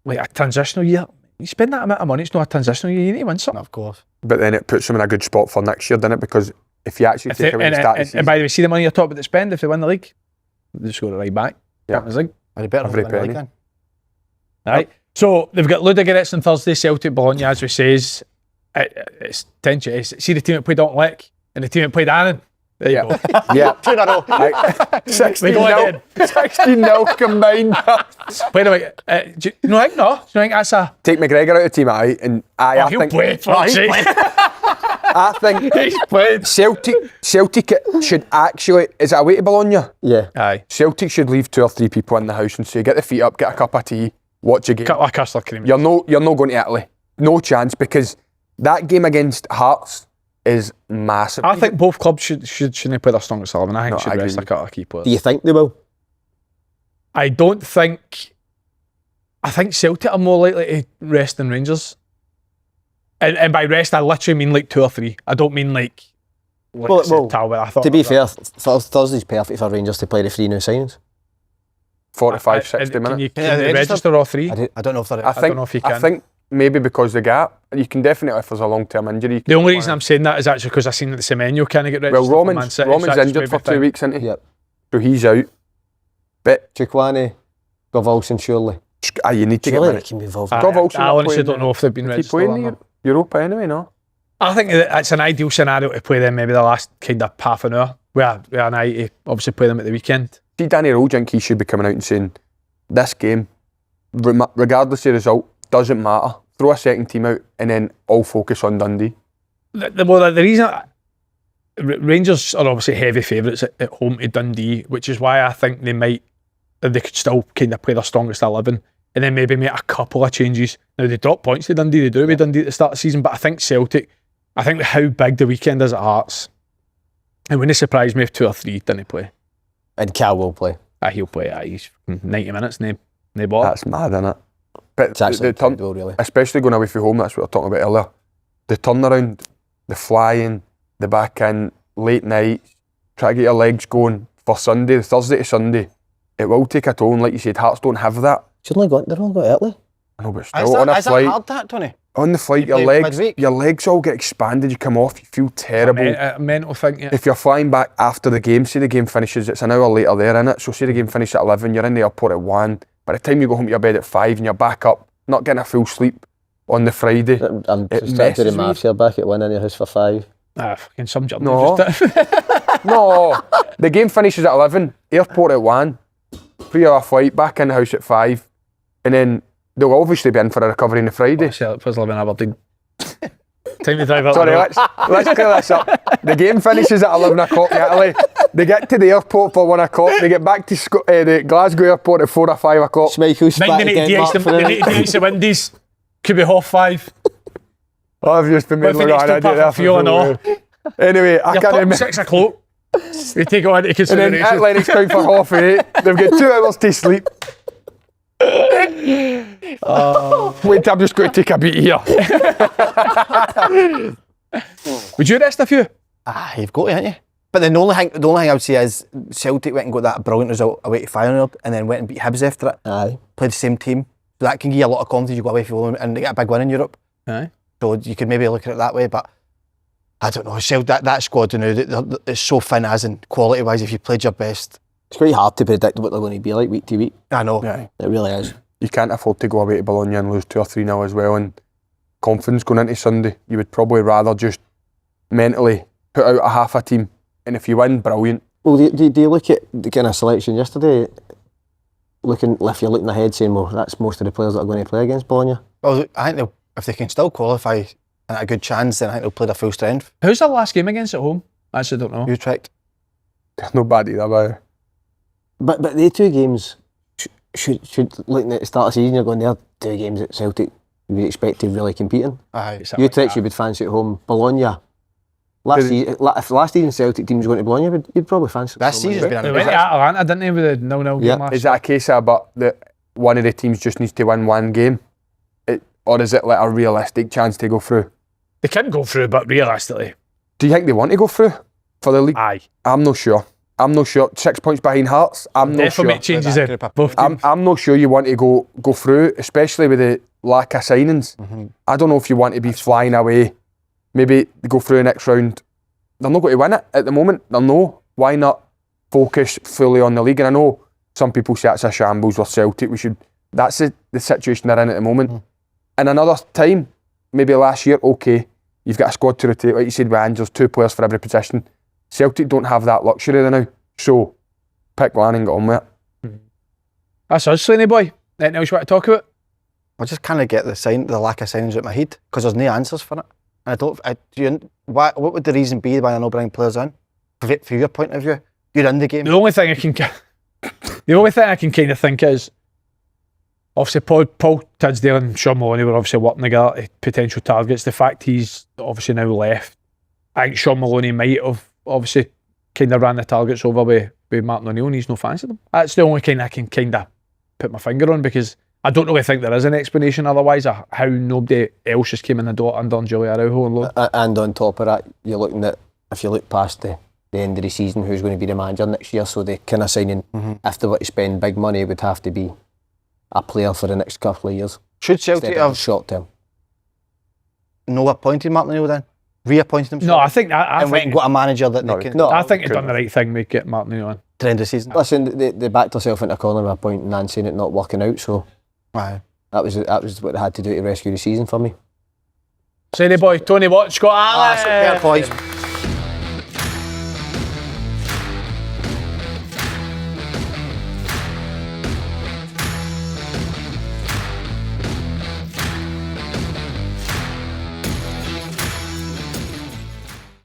like a transitional year." You spend that amount of money, it's not a transitional year. You need to win something, of course. But then it puts them in a good spot for next year, doesn't it? Because if you actually take away the start of the season, and by the way, see the money you're talking about to spend if they win the league, they just go right back. Yeah, League. Are they better every than the penny. league then? Right. So they've got Ludogorets on Thursday, Celtic Bologna, as we says. It's tension. See the team that played Auchinleck and the team that played Allan. There you go. Yeah. 2-0. 16-0 combined. By the way, do you know think that's a... Take McGregor out of the team, and I he'll think... play, for fuck's sake. I think He's played. Celtic should actually, is it away to Bologna? Yeah. Aye. Celtic should leave 2 or 3 people in the house and say, get the feet up, get a cup of tea, watch a game. Couple of custard cream. You're not going to Italy. No chance, because that game against Hearts is massive. I think both clubs shouldn't play their strongest 11. I think No, should I rest agree. a couple of key players. Do you think they will? I don't think. I think Celtic are more likely to rest than Rangers. And by rest, I literally mean like 2 or 3. I don't mean like. Well, Talbot. I thought To be fair, Thursday's perfect for Rangers to play the 3 new signings. 45, 60 minutes. Can you register all 3? I don't know if they're. I don't know if you can. think maybe because the gap, you can definitely, if there's a long-term injury. The only reason I'm saying that is actually because I seen that the Semenyo can't get registered. Well, for Man City, Roman's that's injured for maybe 2 thing. weeks, isn't he? Yep. So he's out. But Chukwueze, Govalson, surely. you need to Surely get they rid can be involved. I Govalson not honestly playing don't know if they've been Is he registered. playing or in not. Europa anyway, no? I think that it's an ideal scenario to play them maybe the last kind of half an hour. Where an eye to obviously play them at the weekend. See, Danny Roljink, he should be coming out and saying, this game, regardless of the result, doesn't matter. Throw a second team out and then all focus on Dundee. The reason Rangers are obviously heavy favourites at home to Dundee, which is why I think they could still kind of play their strongest 11 and then maybe make a couple of changes. Now they drop points to Dundee, they do with Dundee at the start of the season, but I think Celtic, with how big the weekend is at Hearts, it wouldn't surprise me if 2 or 3 didn't play. And Cal will play. He'll play. He's 90 minutes, no ball. That's mad, isn't it? But It's actually the turn, incredible, really. especially going away from home, that's what we were talking about earlier. The turnaround, the flying, the back in, late night, try to get your legs going for Sunday, Thursday to Sunday. It will take a toll, and like you said, Hearts don't have that. They're only going early. I know, but Is still, on a that flight, hard, that, Tony? on the flight, You play midweek? your legs all get expanded, you come off, you feel terrible. A mental thing, yeah. If you're flying back after the game, say the game finishes, it's an hour later there, innit? So say the game finishes at 11, you're in the airport at 1. By the time you go home to your bed at 5 and you're back up, not getting a full sleep on the Friday. I'm It just starting to messes do the me. maths here, back at 1 in your house for 5. Fucking some job. No. No, the game finishes at 11, airport at 1, 3 hour flight, back in the house at 5, and then they'll obviously be in for a recovery on the Friday. Celtic players live in Aberdeen. Time to drive out. Sorry, let's clear this up. The game finishes at 11 o'clock in Italy. They get to the airport for 1 o'clock. They get back to the Glasgow airport at 4 or 5 o'clock. Schmeichel's Mind back they to need to Denmark de-ice for the the de-ice the windies. Could be 5:30. Oh, I've just been What made if look it like needs an to idiot pack for fuel and all? there. Anyway, I You're can't talking remember. 6 o'clock. We take it into And then consideration. Athletics time for 8:30. They've got 2 hours to sleep. Wait, I'm just going to take a beat here. Would you rest a few? You've got to, haven't you? But then the only thing I would say is Celtic went and got that brilliant result away to Feyenoord and then went and beat Hibs after it. Aye. Played the same team. So that can give you a lot of confidence. You go away from home and they get a big win in Europe. Aye. So you could maybe look at it that way, but I don't know. That squad, you know, it's so thin as in quality-wise. If you played your best, It's quite hard to predict what they're going to be like week to week. I know. Yeah. It really is. You can't afford to go away to Bologna and lose 2 or 3-0 as well. And confidence going into Sunday, you would probably rather just mentally put out a half a team. And if you win, brilliant. Well, do you look at the kind of selection yesterday, if you're looking ahead saying, well, that's most of the players that are going to play against Bologna? Well, I think if they can still qualify and a good chance, then I think they'll play their full strength. Who's their last game against at home? I actually don't know. Utrecht. There's no bad either about it. But the 2 games should looking at the start of the season, you're going, there 2 games at Celtic you would expect to really compete in. Aye. Utrecht you would fancy at home. Bologna. If last season Celtic team was going to Bologna, you'd probably fancy This Bologna. season's been They a went to Atlanta, didn't they, with the 0-0 Yeah. game last Is that a case of one of the teams just needs to win one game? Or is it like a realistic chance to go through? They can go through, but realistically, Do you think they want to go through for the league? aye. I'm not sure. 6 points behind Hearts. I'm not Definitely sure. make changes That there. group of- Both teams. I'm not sure you want to go through, especially with the lack of signings. I don't know if you want to be flying away, maybe go through the next round. They're not going to win it at the moment. They'll know. Why not focus fully on the league? And I know some people say it's a shambles with Celtic. That's the situation they're in at the moment. And another time, maybe last year, okay, you've got a squad to rotate. Like you said, with Angels, 2 players for every position. Celtic don't have that luxury there now. So, pick one and get on with it. That's us, Slaney boy. Anything else you want to talk about? I just kind of get the lack of signings out of my head because there's no answers for it. And what would the reason be why I not bring players in? From your point of view, you're in the game. The only thing I can kind of think is, obviously Paul Tidsdale and Sean Maloney were obviously working together at potential targets. The fact he's obviously now left, I think Sean Maloney might have obviously kind of ran the targets over with Martin O'Neill, and he's no fancy them. That's the only kind I can kind of put my finger on, because I don't really think there is an explanation otherwise of how nobody else just came in the door under Julia Araujo and load. And on top of that, you're looking at, if you look past the end of the season, who's going to be the manager next year, so the kind of signing, if they were to spend big money, it would have to be a player for the next couple of years. Should Celtic have short term no appointed Martin O'Neill then? Reappointed him? No, I think I went and got a manager that they can... No, I think they've done the right thing with get Martin O'Neill on. To end the season. Listen, they backed themselves into a corner with a point and Nan saying it not working out, so Aye. that was what they had to do to rescue the season for me. Say the boy, Tony Watt, Scott Allan. Superb, boys.